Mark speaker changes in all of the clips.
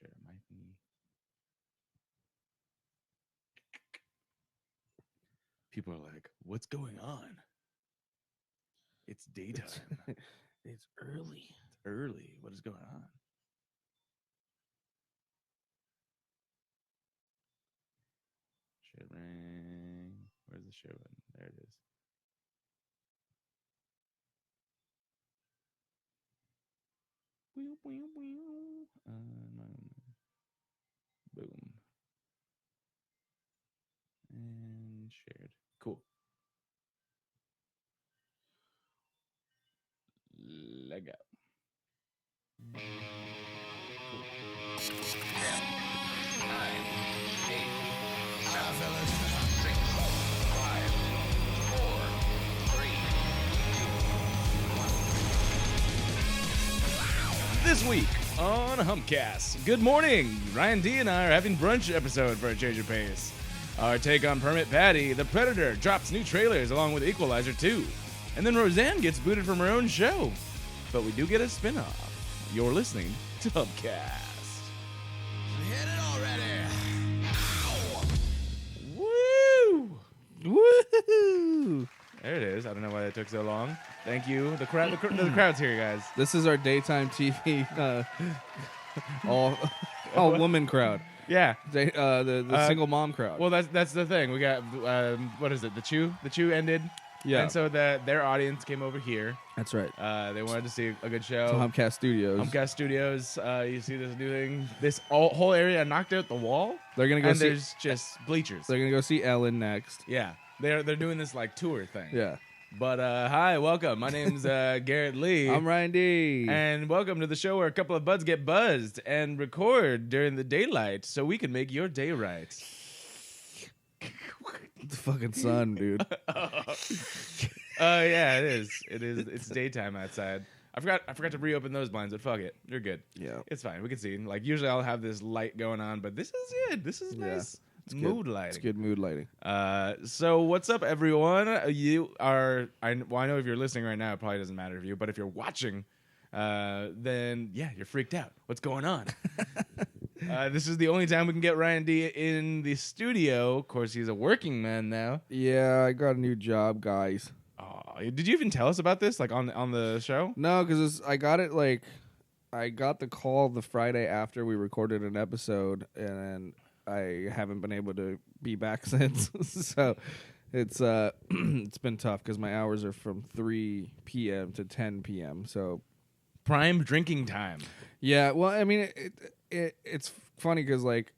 Speaker 1: sure it might be. People are like, "What's going on?" It's daytime.
Speaker 2: It's early.
Speaker 1: It's early. What is going on? Share ring. Where's the share button? There it is. Boom. And shared. Cool. Leg up. This week on Humpcast. Good morning. Ryan D and I are having brunch episode for a change of pace. Our take on Permit Patty, The Predator drops new trailers along with Equalizer 2. And then Roseanne gets booted from her own show. But we do get a spin-off. You're listening to Humpcast.
Speaker 2: Hit it already.
Speaker 1: Woo!
Speaker 2: Woohoo!
Speaker 1: There it is. I don't know why that took so long. Thank you. The crowd's here, guys.
Speaker 2: This is our daytime TV all woman crowd.
Speaker 1: Yeah.
Speaker 2: The single mom crowd.
Speaker 1: Well, that's the thing. We got what is it? The Chew ended.
Speaker 2: Yeah.
Speaker 1: And so their audience came over here.
Speaker 2: That's right.
Speaker 1: They wanted to see a good show.
Speaker 2: To Humpcast Studios.
Speaker 1: Humpcast Studios. You see this new thing. This whole area knocked out the wall.
Speaker 2: They're gonna go
Speaker 1: and
Speaker 2: see.
Speaker 1: there's just bleachers.
Speaker 2: They're gonna go see Ellen next.
Speaker 1: Yeah. They're doing this like tour thing.
Speaker 2: Yeah.
Speaker 1: But hi, welcome. My name's Garrett Lee.
Speaker 2: I'm Ryan D.
Speaker 1: And welcome to the show where a couple of buds get buzzed and record during the daylight so we can make your day right.
Speaker 2: The fucking sun, dude.
Speaker 1: Yeah, it is. It's daytime outside. I forgot to reopen those blinds, but fuck it. You're good.
Speaker 2: Yeah.
Speaker 1: It's fine. We can see. Like usually I'll have this light going on, but this is good. This is nice.
Speaker 2: It's
Speaker 1: Mood
Speaker 2: good.
Speaker 1: lighting.
Speaker 2: It's good mood lighting.
Speaker 1: So what's up, everyone? You are. I know if you're listening right now, it probably doesn't matter if you. But if you're watching, then yeah, you're freaked out. What's going on? This is the only time we can get Ryan D in the studio. Of course, he's a working man now.
Speaker 2: Yeah, I got a new job, guys.
Speaker 1: Oh, did you even tell us about this, like on the show?
Speaker 2: No, because I got it I got the call the Friday after we recorded an episode, and I haven't been able to be back since. So it's it's been tough because my hours are from 3 p.m. to 10 p.m. So
Speaker 1: Prime drinking time.
Speaker 2: yeah, well, I mean, it's funny because like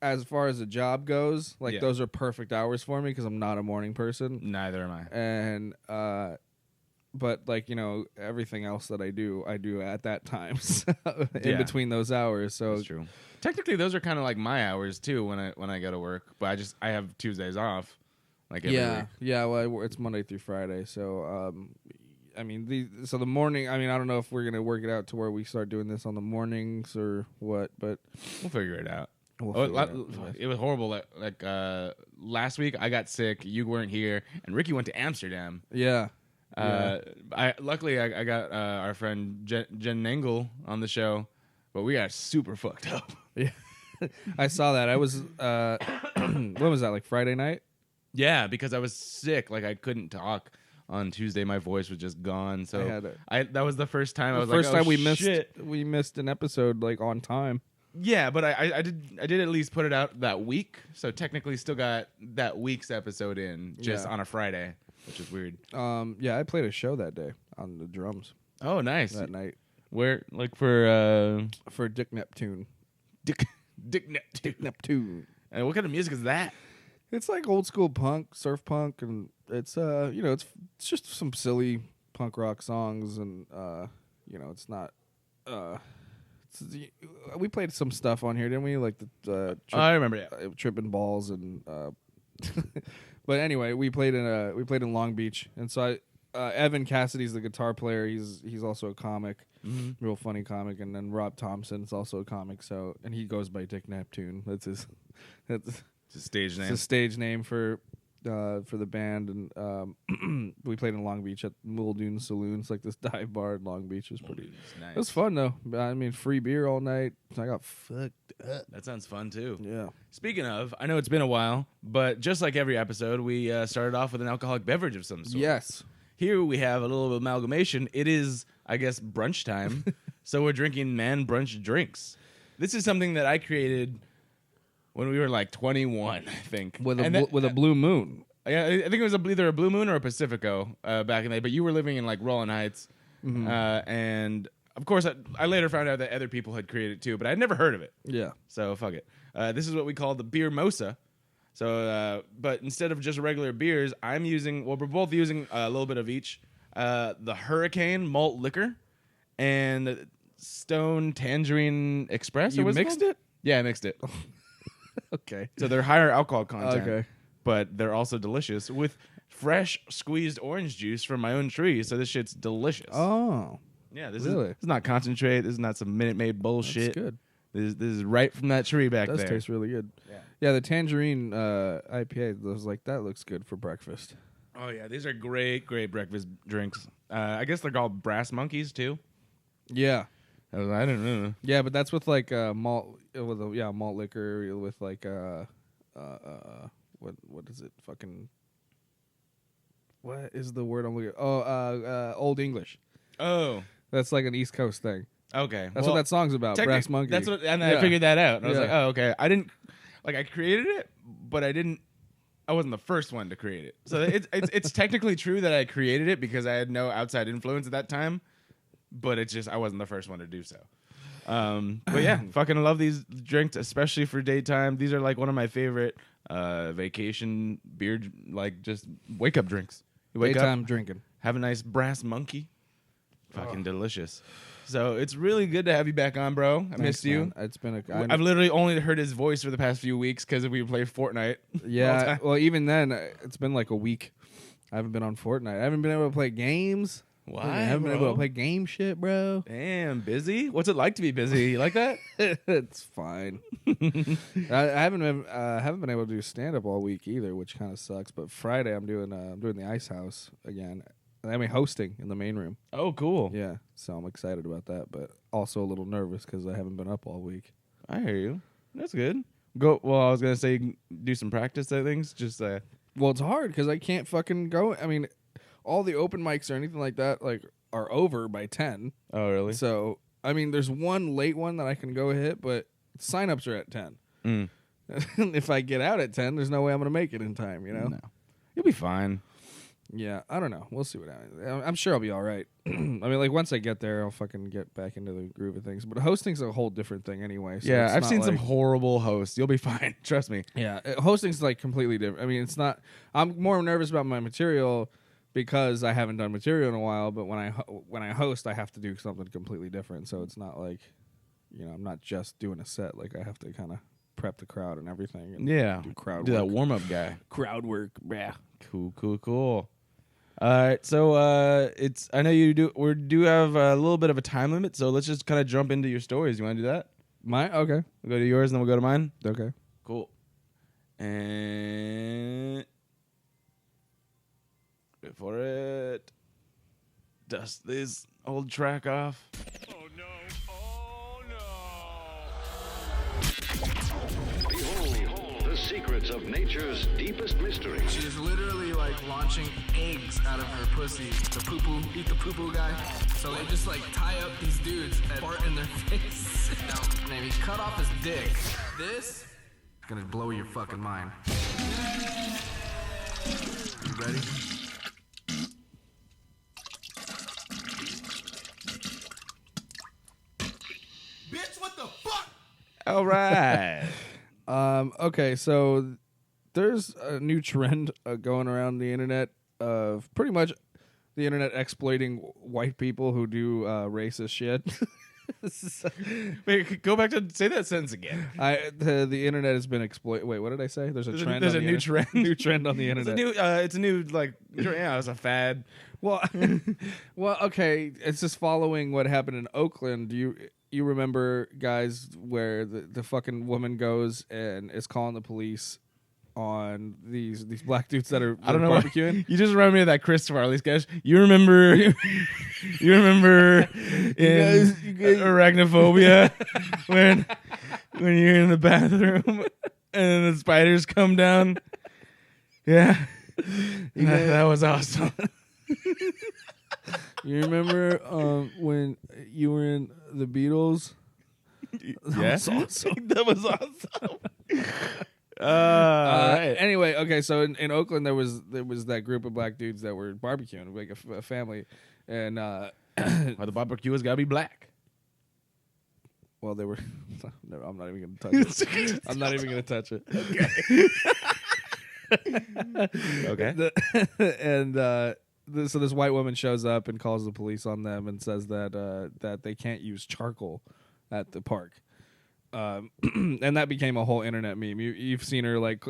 Speaker 2: as far as the job goes, like
Speaker 1: Yeah.
Speaker 2: those are perfect hours for me because I'm not a morning person,
Speaker 1: Neither am I.
Speaker 2: and but like, you know, everything else that I do at that time, so in
Speaker 1: Yeah.
Speaker 2: between those hours. So
Speaker 1: That's true. Technically, those are kind of like my hours too when I go to work. But I have Tuesdays off, like every week.
Speaker 2: yeah. Well, it's Monday through Friday, so I mean, the morning. I mean, I don't know if we're gonna work it out to where we start doing this on the mornings or what, but
Speaker 1: We'll figure it out.
Speaker 2: we'll
Speaker 1: Oh,
Speaker 2: figure it out.
Speaker 1: it was horrible. Like last week, I got sick. You weren't here, and Ricky went to Amsterdam.
Speaker 2: Yeah.
Speaker 1: Luckily, I got our friend Jen Nangle on the show, but we got super fucked up.
Speaker 2: Yeah. I saw that. I was when was that? Like Friday night?
Speaker 1: Yeah, because I was sick. Like I couldn't talk on Tuesday. My voice was just gone. So that was the first time I was
Speaker 2: first
Speaker 1: like,
Speaker 2: time
Speaker 1: shit.
Speaker 2: we missed an episode like on time.
Speaker 1: Yeah, but I did at least put it out that week. So technically, still got that week's episode in just
Speaker 2: Yeah.
Speaker 1: on a Friday, which is weird.
Speaker 2: Yeah, I played a show that day on the drums
Speaker 1: Oh, nice.
Speaker 2: that night
Speaker 1: Where like for
Speaker 2: Dick Neptune.
Speaker 1: Dick Neptune.
Speaker 2: Dick Neptune.
Speaker 1: And what kind of music is that?
Speaker 2: It's like old school punk, surf punk, and it's you know, it's just some silly punk rock songs, and you know, it's not we played some stuff on here, didn't we? Like the
Speaker 1: I remember. Yeah.
Speaker 2: tripping balls and but anyway, we played in Long Beach, and so Evan Cassidy's the guitar player. He's also a comic, real funny comic, and then Rob Thompson's also a comic. So, and he goes by Dick Neptune. That's his
Speaker 1: It's a stage
Speaker 2: it's
Speaker 1: name.
Speaker 2: a stage name for for the band, and we played in Long Beach at Muldoon Saloon. It's like this dive bar in Long Beach. It was pretty.
Speaker 1: Nice.
Speaker 2: It was fun though. I mean, free beer all night. I got fucked up.
Speaker 1: That sounds fun too.
Speaker 2: Yeah.
Speaker 1: Speaking of, I know it's been a while, but just like every episode, we started off with an alcoholic beverage of some sort.
Speaker 2: Yes.
Speaker 1: Here we have a little amalgamation. It is, I guess, brunch time, so we're drinking Man Brunch drinks. This is something that I created when we were like 21, I think.
Speaker 2: With a blue moon.
Speaker 1: Yeah, I think it was either a Blue Moon or a Pacifico back in the day. But you were living in like Rowland Heights, and of course I later found out that other people had created it too, but I'd never heard of it.
Speaker 2: Yeah.
Speaker 1: So fuck it. This is what we call the beer mosa. So, but instead of just regular beers, I'm using. Well, we're both using a little bit of each. The Hurricane malt liquor and Stone Tangerine Express.
Speaker 2: You mixed it?
Speaker 1: Yeah, I mixed it.
Speaker 2: Okay.
Speaker 1: So they're higher alcohol content.
Speaker 2: Okay.
Speaker 1: But they're also delicious with fresh squeezed orange juice from my own tree. So this shit's delicious.
Speaker 2: Oh.
Speaker 1: Yeah, this
Speaker 2: really?
Speaker 1: is not concentrate. This is not some Minute Maid bullshit.
Speaker 2: That's good.
Speaker 1: This is right from that tree back
Speaker 2: It does
Speaker 1: there.
Speaker 2: taste really good.
Speaker 1: Yeah.
Speaker 2: Yeah, the tangerine IPA was like, that looks good for breakfast.
Speaker 1: Oh yeah, these are great breakfast drinks. I guess they're called Brass Monkeys too.
Speaker 2: Yeah.
Speaker 1: I don't know.
Speaker 2: Yeah, but that's with like malt malt liquor with like what is it? Fucking what is the word I'm looking at? Old English.
Speaker 1: Oh,
Speaker 2: That's like an East Coast thing.
Speaker 1: okay.
Speaker 2: That's what that song's about. Brass Monkey.
Speaker 1: That's what, and I
Speaker 2: Yeah.
Speaker 1: figured that out. And I was
Speaker 2: Yeah.
Speaker 1: like, oh, okay. I didn't I created it, but I wasn't the first one to create it. So it's technically true that I created it because I had no outside influence at that time, but it's just I wasn't the first one to do so. But yeah, fucking love these drinks, especially for daytime. These are like one of my favorite vacation beer, like just wake up drinks. You wake
Speaker 2: Daytime
Speaker 1: up,
Speaker 2: drinking.
Speaker 1: have a nice Brass Monkey, fucking delicious. So it's really good to have you back on, bro. I missed you.
Speaker 2: Man. It's been
Speaker 1: I've literally only heard his voice for the past few weeks because we played Fortnite.
Speaker 2: yeah. Well, even then, it's been like a week. I haven't been on Fortnite. I haven't been able to play games.
Speaker 1: Why?
Speaker 2: I haven't been able
Speaker 1: bro?
Speaker 2: to play game shit, bro.
Speaker 1: Damn, busy. What's it like to be busy? You like that?
Speaker 2: It's fine. I haven't been able to do stand up all week either, which kind of sucks. But Friday I'm doing the Ice House again. I mean, hosting in the main room.
Speaker 1: Oh, cool.
Speaker 2: Yeah, so I'm excited about that, but also a little nervous because I haven't been up all week.
Speaker 1: I hear you. That's good. Go. Well, I was gonna say do some practice at things. Just
Speaker 2: Well, it's hard because I can't fucking go. I mean, all the open mics or anything like that are over by 10.
Speaker 1: oh really?
Speaker 2: So I mean, there's one late one that I can go hit, but signups are at 10.
Speaker 1: Mm.
Speaker 2: If I get out at 10, there's no way I'm gonna make it in time. You know?
Speaker 1: No, you'll be fine.
Speaker 2: Yeah, I don't know. We'll see what happens. I'm sure I'll be all right. I mean, like once I get there, I'll fucking get back into the groove of things. But hosting's a whole different thing anyway. So
Speaker 1: Yeah,
Speaker 2: it's
Speaker 1: I've
Speaker 2: not
Speaker 1: seen some
Speaker 2: like-
Speaker 1: horrible hosts. You'll be fine. Trust me.
Speaker 2: Yeah, hosting's like completely different. I mean, it's not. I'm more nervous about my material because I haven't done material in a while. But when I host, I have to do something completely different. So it's not like, I'm not just doing a set. Like I have to kind of prep the crowd and everything. And
Speaker 1: Yeah,
Speaker 2: do crowd
Speaker 1: do
Speaker 2: work.
Speaker 1: that warm up guy.
Speaker 2: Crowd work. Yeah.
Speaker 1: Cool. All right, so it's. I know you do. We do have a little bit of a time limit, so let's just kind of jump into your stories. You want to do that?
Speaker 2: Okay.
Speaker 1: We'll go to yours, and then we'll go to mine.
Speaker 2: Okay.
Speaker 1: Cool. And wait for it. Dust this old track off.
Speaker 3: Behold the secrets of nature's deepest mystery.
Speaker 4: She is literally like launching eggs out of her pussy. The poo-poo, eat the poo-poo guy. So they just like tie up these dudes and fart in their face. Now, maybe cut off his dick. This is gonna blow your fucking mind. You ready? Bitch, what the fuck?
Speaker 1: All right.
Speaker 2: Okay, so there's a new trend going around the internet of pretty much the internet exploiting white people who do racist shit.
Speaker 1: Wait, go back to say that sentence again.
Speaker 2: The internet has been exploited. Wait, what did I say? There's a trend.
Speaker 1: There's
Speaker 2: on
Speaker 1: a
Speaker 2: the
Speaker 1: new
Speaker 2: internet.
Speaker 1: trend.
Speaker 2: New trend on the internet.
Speaker 1: It's a new like. Yeah, it's a fad.
Speaker 2: Well, okay. It's just following what happened in Oakland. You remember, guys, where the fucking woman goes and is calling the police on these black dudes that are
Speaker 1: I don't know why.
Speaker 2: barbecuing.
Speaker 1: You just remind me of that Chris Farley sketch. You remember in Arachnophobia when you're in the bathroom and the spiders come down? Yeah. That was awesome.
Speaker 2: You remember when you were in the Beatles?
Speaker 1: Yeah.
Speaker 2: Was awesome.
Speaker 1: That was awesome. Right.
Speaker 2: Anyway, okay, so in Oakland there was that group of black dudes that were barbecuing, like a family, and
Speaker 1: Well, the barbecue has got to be black.
Speaker 2: well, they were. No, I'm not even gonna touch it. I'm not even gonna touch it.
Speaker 1: Okay.
Speaker 2: So this white woman shows up and calls the police on them and says that they can't use charcoal at the park. And that became a whole internet meme. You've seen her like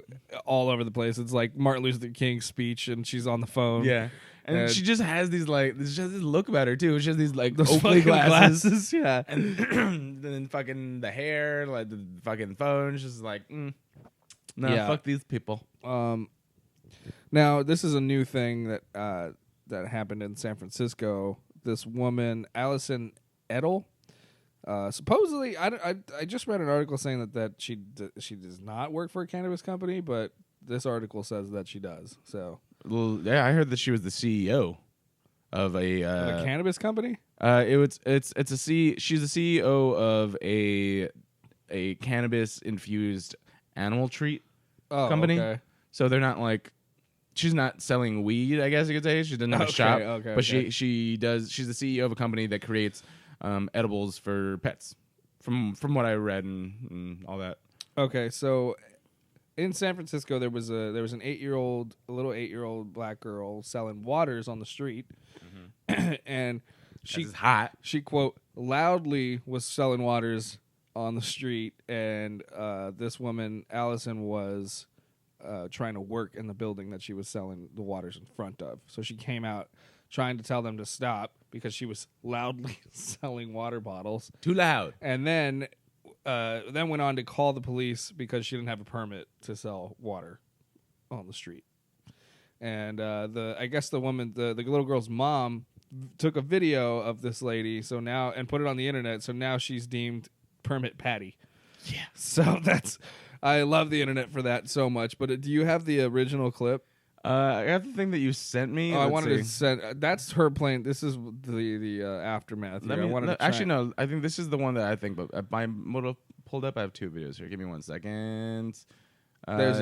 Speaker 2: all over the place. It's like Martin Luther King's speech, and she's on the phone.
Speaker 1: Yeah. And she just has these like there's just this look about her too. She has these like
Speaker 2: Those
Speaker 1: Oakley
Speaker 2: fucking
Speaker 1: glasses.
Speaker 2: yeah.
Speaker 1: And then fucking the hair, like the fucking phone, just like, no,
Speaker 2: Yeah.
Speaker 1: fuck these people.
Speaker 2: Now this is a new thing that happened in San Francisco. This woman, Allison Edel, supposedly, I just read an article saying that she does not work for a cannabis company, but this article says that she does. So
Speaker 1: Well, yeah, I heard that she was the CEO of a
Speaker 2: a cannabis company.
Speaker 1: She's the CEO of a cannabis infused animal treat company.
Speaker 2: Okay.
Speaker 1: So they're not like she's not selling weed, I guess you could say. She doesn't have a
Speaker 2: Okay,
Speaker 1: shop,
Speaker 2: okay,
Speaker 1: but
Speaker 2: okay.
Speaker 1: she does. She's the CEO of a company that creates edibles for pets. From what I read and all that.
Speaker 2: Okay, so in San Francisco, there was a little 8-year-old black girl selling waters on the street, and
Speaker 1: She's hot.
Speaker 2: she quote loudly was selling waters on the street, and this woman Allison was trying to work in the building that she was selling the waters in front of. So she came out trying to tell them to stop because she was loudly selling water bottles,
Speaker 1: Too loud.
Speaker 2: and then went on to call the police because she didn't have a permit to sell water on the street. And I guess the woman, the little girl's mom, took a video of this lady, and put it on the internet. So now she's deemed permit Patty.
Speaker 1: Yeah.
Speaker 2: So I love the internet for that so much. But do you have the original clip?
Speaker 1: I have the thing that you sent me.
Speaker 2: I
Speaker 1: Let's
Speaker 2: wanted to
Speaker 1: see.
Speaker 2: send. That's her playing. This is the aftermath.
Speaker 1: Let
Speaker 2: here.
Speaker 1: me,
Speaker 2: I wanted
Speaker 1: no,
Speaker 2: to try-
Speaker 1: actually, no. I think this is the one that I think. But my moto pulled up. I have two videos here. Give me 1 second. That's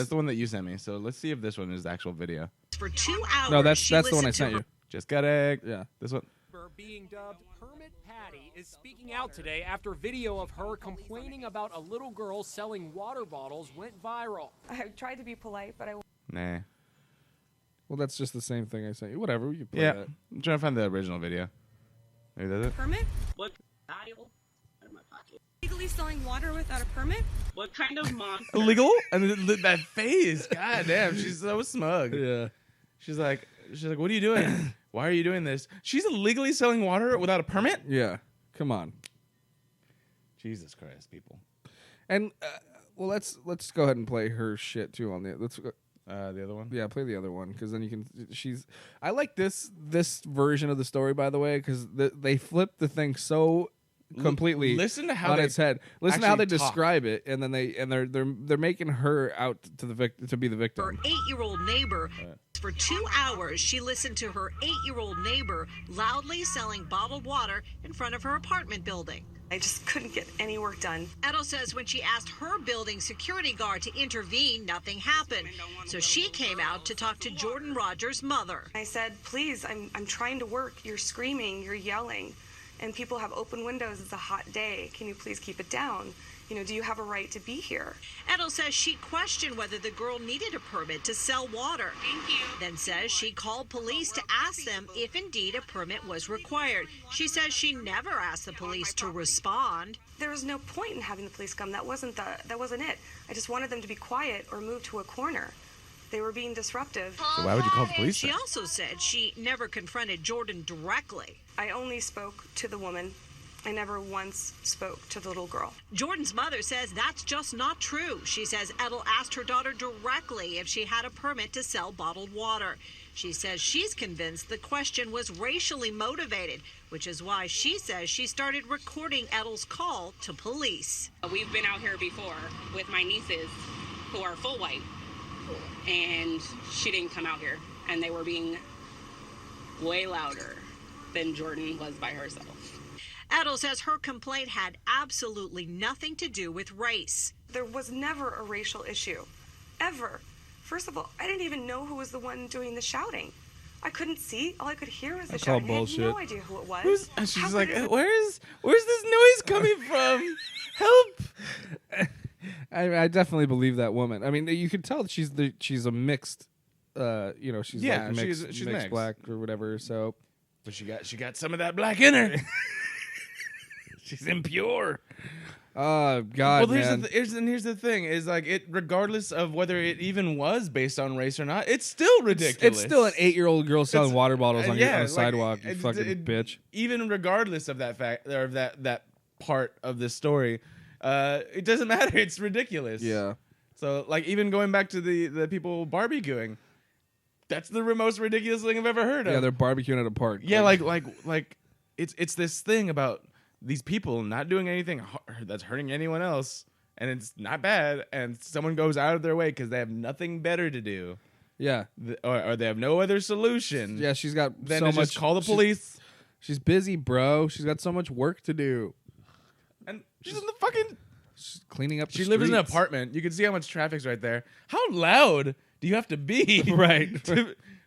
Speaker 1: the one that you sent me. So let's see if this one is the actual video.
Speaker 5: For 2 hours.
Speaker 2: No, that's
Speaker 5: she
Speaker 2: the one I
Speaker 5: listened to
Speaker 2: sent
Speaker 5: her
Speaker 2: you.
Speaker 1: Just got it.
Speaker 2: Yeah.
Speaker 1: This one.
Speaker 6: Being dubbed Permit Patty is speaking out today after video of her complaining about a little girl selling water bottles went viral.
Speaker 7: I tried to be polite, but I
Speaker 1: Nah.
Speaker 2: Well, that's just the same thing I sent you. Whatever. You play
Speaker 1: Yeah.
Speaker 2: that.
Speaker 1: I'm trying to find the original video. Maybe that's it.
Speaker 8: Permit?
Speaker 9: What dial in my pocket?
Speaker 8: Legally selling water without a permit?
Speaker 9: What kind of monster?
Speaker 1: Illegal? And that face. God damn. She's so smug.
Speaker 2: Yeah.
Speaker 1: She's like, what are you doing? Why are you doing this? She's illegally selling water without a permit?
Speaker 2: Yeah. Come on.
Speaker 1: Jesus Christ, people.
Speaker 2: And well, let's go ahead and play her shit too on the. Let's
Speaker 1: The other one?
Speaker 2: yeah, play the other one because then you can. I like this version of the story, by the way, because they flip the thing so completely.
Speaker 1: Listen to how
Speaker 2: on
Speaker 1: they
Speaker 2: its head. Listen to how they
Speaker 1: actually talk.
Speaker 2: describe it, and then they're making her out to to be the
Speaker 5: her
Speaker 2: victim.
Speaker 5: 8-year-old neighbor. For 2 hours, she listened to her 8-year-old neighbor loudly selling bottled water in front of her apartment building.
Speaker 7: I just couldn't get any work done.
Speaker 5: Edo says when she asked her building security guard to intervene, nothing happened. So she came out to talk to Jordan Rogers' mother.
Speaker 7: I said, please, I'm trying to work. You're screaming, you're yelling, and people have open windows. It's a hot day. Can you please keep it down? Do you have a right to be here?
Speaker 5: Edo says she questioned whether the girl needed a permit to sell water. Thank you. Then says she called police to ask them if indeed a permit was required. She says she never asked the police to respond.
Speaker 7: There was no point in having the police come. That wasn't it. I just wanted them to be quiet or move to a corner. They were being disruptive.
Speaker 1: So why would you call the police
Speaker 5: She
Speaker 1: then?
Speaker 5: also said she never confronted Jordan directly.
Speaker 7: I only spoke to the woman I never once spoke to the little girl.
Speaker 5: Jordan's mother says that's just not true. She says Edel asked her daughter directly if she had a permit to sell bottled water. She says she's convinced the question was racially motivated, which is why she says she started recording Edel's call to police.
Speaker 9: We've been out here before with my nieces who are full white, and she didn't come out here, and they were being way louder than Jordan was by herself.
Speaker 5: Edel says her complaint had absolutely nothing to do with race.
Speaker 7: There was never a racial issue, ever. First of all, I didn't even know who was the one doing the shouting. I couldn't see. All I could hear was the
Speaker 2: That's all
Speaker 7: shouting. I
Speaker 2: bullshit.
Speaker 7: had no idea who it was.
Speaker 1: And she's
Speaker 7: How
Speaker 1: like,
Speaker 7: could it-
Speaker 1: where's this noise coming from? Help!
Speaker 2: I definitely believe that woman. I mean, you could tell that she's a mixed, she's
Speaker 1: Yeah,
Speaker 2: like mixed,
Speaker 1: she's
Speaker 2: mixed
Speaker 1: mixed.
Speaker 2: black or whatever. So
Speaker 1: But she got some of that black in her. She's impure.
Speaker 2: oh god,
Speaker 1: Well,
Speaker 2: man.
Speaker 1: here's the thing: is like it, regardless of whether it even was based on race or not, it's still ridiculous.
Speaker 2: It's still an 8-year-old girl selling water bottles on
Speaker 1: yeah,
Speaker 2: the
Speaker 1: like,
Speaker 2: sidewalk. You fucking
Speaker 1: it-
Speaker 2: bitch.
Speaker 1: Even regardless of that fact or of that part of this story, it doesn't matter. It's ridiculous.
Speaker 2: Yeah.
Speaker 1: So like even going back to the people barbecuing, that's the most ridiculous thing I've ever heard of.
Speaker 2: Yeah, they're barbecuing at a park.
Speaker 1: Yeah, like it's this thing about these people not doing anything that's hurting anyone else, and it's not bad, and someone goes out of their way because they have nothing better to do,
Speaker 2: yeah,
Speaker 1: or they have no other solution.
Speaker 2: yeah. She's got
Speaker 1: Then
Speaker 2: so
Speaker 1: to
Speaker 2: much.
Speaker 1: just call the
Speaker 2: she's-
Speaker 1: police,
Speaker 2: She's busy, bro. She's got so much work to do.
Speaker 1: and she's in the fucking.
Speaker 2: She's cleaning up.
Speaker 1: She
Speaker 2: the
Speaker 1: lives in an
Speaker 2: streets.
Speaker 1: apartment. You can see how much traffic's right there. How loud do you have to be?
Speaker 2: Right.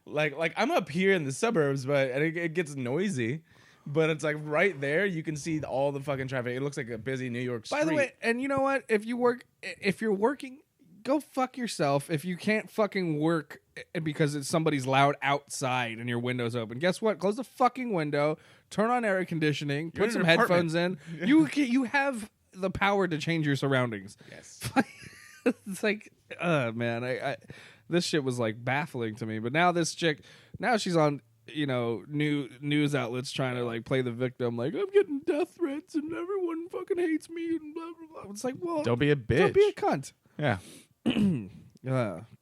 Speaker 1: Like I'm up here in the suburbs, but it gets noisy. But it's like right there, you can see all the fucking traffic. It looks like a busy New York street.
Speaker 2: By the way, and you know what? If you're working, go fuck yourself. If you can't fucking work because it's somebody's loud outside and your window's open, guess what? Close the fucking window, turn on air conditioning,
Speaker 1: You're
Speaker 2: put
Speaker 1: in
Speaker 2: some
Speaker 1: an
Speaker 2: headphones in. You have the power to change your surroundings.
Speaker 1: yes.
Speaker 2: It's like, man, I this shit was like baffling to me. But now this chick, now she's on, news outlets trying to like play the victim, like I'm getting death threats and everyone fucking hates me and blah blah blah. It's like, well,
Speaker 1: Don't be a bitch.
Speaker 2: don't be a cunt.
Speaker 1: Yeah.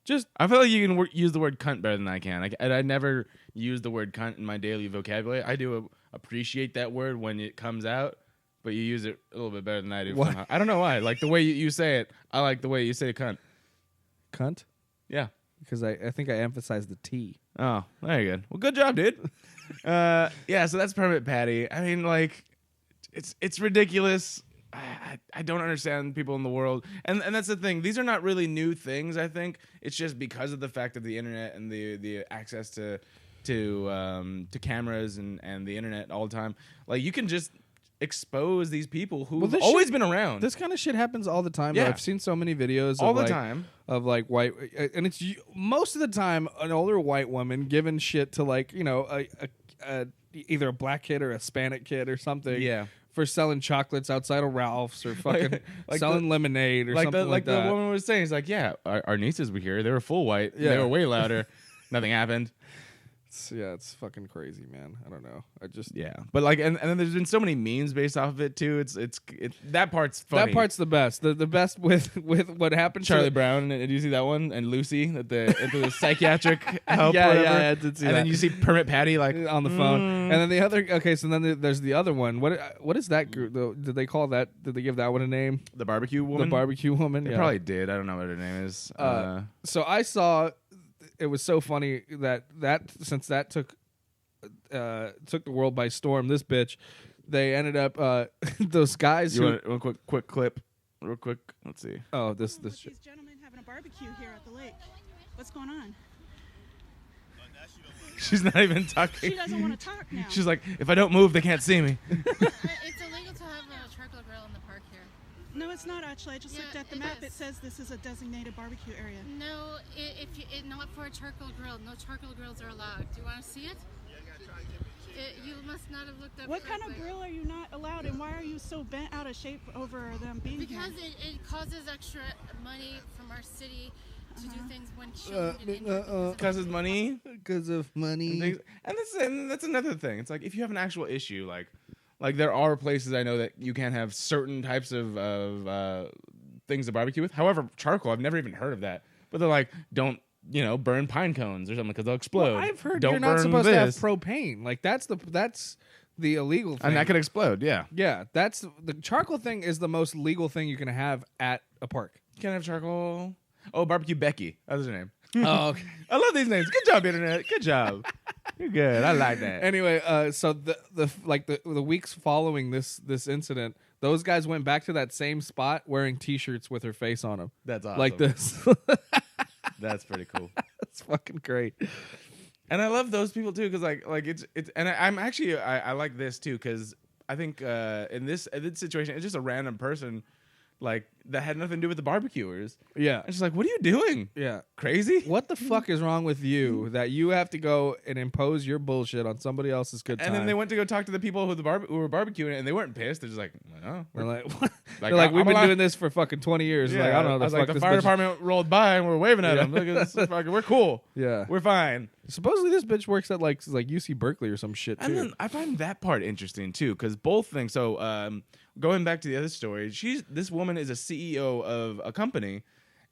Speaker 2: Just
Speaker 1: I feel like you can use the word cunt better than I can. I never use the word cunt in my daily vocabulary. I do appreciate that word when it comes out, but you use it a little bit better than I do.
Speaker 2: What?
Speaker 1: Somehow. I don't know why. Like the way you say it, I like the way you say cunt.
Speaker 2: cunt,
Speaker 1: Yeah.
Speaker 2: because I think I emphasized the T.
Speaker 1: Oh, very good. Well, good job, dude. Yeah, so that's Permit Patty. I mean, like, it's ridiculous. I don't understand people in the world, and that's the thing. These are not really new things. I think it's just because of the fact of the internet and the access to cameras and the internet all the time. Like, you can just expose these people who've
Speaker 2: this
Speaker 1: always
Speaker 2: shit-
Speaker 1: been around.
Speaker 2: This kind of shit happens all the time.
Speaker 1: Yeah.
Speaker 2: I've seen so many videos
Speaker 1: all
Speaker 2: of
Speaker 1: the
Speaker 2: like,
Speaker 1: time.
Speaker 2: of like white, and it's most of the time an older white woman giving shit to like a either a black kid or a Hispanic kid or something.
Speaker 1: Yeah.
Speaker 2: For selling chocolates outside of Ralph's or fucking
Speaker 1: like
Speaker 2: selling lemonade or something like that.
Speaker 1: the woman was saying, it's like, yeah, our nieces were here. They were full white.
Speaker 2: Yeah.
Speaker 1: They were way louder. Nothing happened.
Speaker 2: It's fucking crazy, man. I don't know. I just
Speaker 1: Yeah, but like, and then there's been so many memes based off of it too. It's that part's funny.
Speaker 2: that part's the best. The best with what happened.
Speaker 1: Charlie
Speaker 2: to
Speaker 1: Brown. Did you see that one? And Lucy at the psychiatric help.
Speaker 2: Yeah,
Speaker 1: whatever.
Speaker 2: yeah, I did see
Speaker 1: and
Speaker 2: that.
Speaker 1: then you see Permit Patty like
Speaker 2: on the phone, and then the other. Okay, so then there's the other one. What is that group? Though? Did they call that? Did they give that one a name?
Speaker 1: the barbecue woman.
Speaker 2: The barbecue woman.
Speaker 1: They
Speaker 2: Yeah.
Speaker 1: probably did. I don't know what her name is.
Speaker 2: So I saw. It was so funny that since that took the world by storm. This bitch, they ended up those guys
Speaker 1: you
Speaker 2: who.
Speaker 1: want a quick clip, real quick? Let's see.
Speaker 2: Oh, this
Speaker 8: These gentlemen having a barbecue here at the lake. What's going on?
Speaker 1: She's not even
Speaker 8: She
Speaker 1: talking.
Speaker 8: doesn't want to talk now.
Speaker 1: She's like, if I don't move, they can't see me.
Speaker 10: It's illegal to have a charcoal grill in the park here.
Speaker 8: No, it's not actually. I just
Speaker 10: Yeah,
Speaker 8: looked at the
Speaker 10: it
Speaker 8: map.
Speaker 10: is.
Speaker 8: It says this is a designated barbecue area.
Speaker 10: No, not for a charcoal grill. No charcoal grills are allowed. Do you want to see it? You must not have looked up.
Speaker 8: What kind of
Speaker 10: correctly.
Speaker 8: grill are you not allowed, and why are you so bent out of shape over them being
Speaker 10: Because
Speaker 8: here?
Speaker 10: it causes extra money from our city to do things when
Speaker 2: Uh,
Speaker 10: children get injured.
Speaker 1: Because it's money.
Speaker 2: because of money.
Speaker 1: And that's another thing. It's like if you have an actual issue, like Like there are places I know that you can't have certain types of things to barbecue with. However, charcoal, I've never even heard of that. But they're like, don't burn pine cones or something because they'll explode.
Speaker 2: Well, I've heard
Speaker 1: don't
Speaker 2: you're not
Speaker 1: burn
Speaker 2: supposed
Speaker 1: this.
Speaker 2: to have propane. Like that's the illegal thing.
Speaker 1: And that could explode. Yeah.
Speaker 2: Yeah, that's the charcoal thing is the most legal thing you can have at a park.
Speaker 1: You can't have charcoal. Oh, Barbecue Becky. That was her name.
Speaker 2: Oh, okay.
Speaker 1: I love these names. Good job, internet. Good job. You're good. I like that.
Speaker 2: Anyway, so the weeks following this incident, those guys went back to that same spot wearing T-shirts with her face on them.
Speaker 1: That's awesome.
Speaker 2: Like this.
Speaker 1: That's pretty cool.
Speaker 2: That's fucking great.
Speaker 1: And I love those people too, because like it's and I'm actually I like this too, because I think in this situation it's just a random person like that had nothing to do with the barbecuers.
Speaker 2: Yeah.
Speaker 1: It's just like, what are you doing?
Speaker 2: Yeah.
Speaker 1: Crazy?
Speaker 2: What the fuck is wrong with you that you have to go and impose your bullshit on somebody else's good time?
Speaker 1: And then they went to go talk to the people who were barbecuing it, and they weren't pissed. They're just like, oh.
Speaker 2: They're like, what? They're like, we've been doing this for fucking 20 years.
Speaker 1: Yeah,
Speaker 2: like, I don't know.
Speaker 1: I was like, the fire department rolled by and we're waving at them. Look at this. Fucking, we're cool.
Speaker 2: Yeah.
Speaker 1: We're fine.
Speaker 2: Supposedly this bitch works at like UC Berkeley or some shit too.
Speaker 1: And then I find that part interesting too, because both things. So going back to the other story, this woman is a CEO of a company,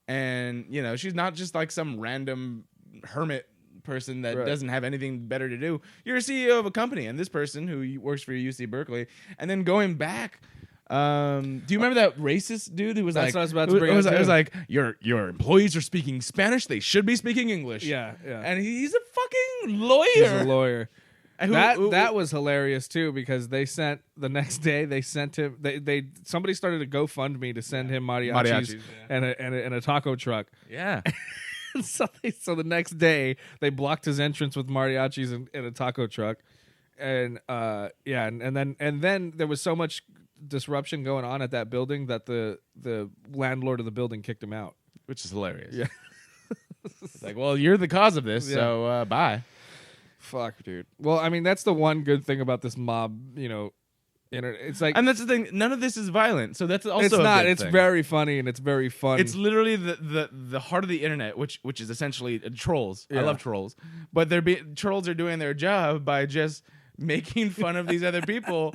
Speaker 1: and she's not just like some random hermit person that doesn't have anything better to do. You're a CEO of a company, and this person who works for UC Berkeley, and then going back. Do you remember that racist dude who was
Speaker 2: That's
Speaker 1: like,
Speaker 2: what I was about to bring
Speaker 1: it was,
Speaker 2: up,
Speaker 1: it was
Speaker 2: too.
Speaker 1: like your employees are speaking Spanish, they should be speaking English.
Speaker 2: Yeah.
Speaker 1: And he's a fucking lawyer.
Speaker 2: He's a lawyer.
Speaker 1: And
Speaker 2: That was hilarious too, because they sent the next day sent him somebody started a GoFundMe to send him mariachis and a taco truck.
Speaker 1: Yeah.
Speaker 2: So the next day they blocked his entrance with mariachis and a taco truck, and and then there was so much disruption going on at that building that the landlord of the building kicked him out,
Speaker 1: which is hilarious.
Speaker 2: Yeah.
Speaker 1: It's like, well, you're the cause of this,
Speaker 2: Yeah.
Speaker 1: so bye.
Speaker 2: Fuck, dude. Well, I mean, that's the one good thing about this mob, it's like,
Speaker 1: And that's the thing. None of this is violent, so that's also
Speaker 2: it's
Speaker 1: a
Speaker 2: not.
Speaker 1: good
Speaker 2: It's
Speaker 1: thing.
Speaker 2: very funny and it's very fun.
Speaker 1: It's literally the heart of the internet, which is essentially trolls.
Speaker 2: Yeah.
Speaker 1: I love trolls, but trolls are doing their job by just making fun of these other people,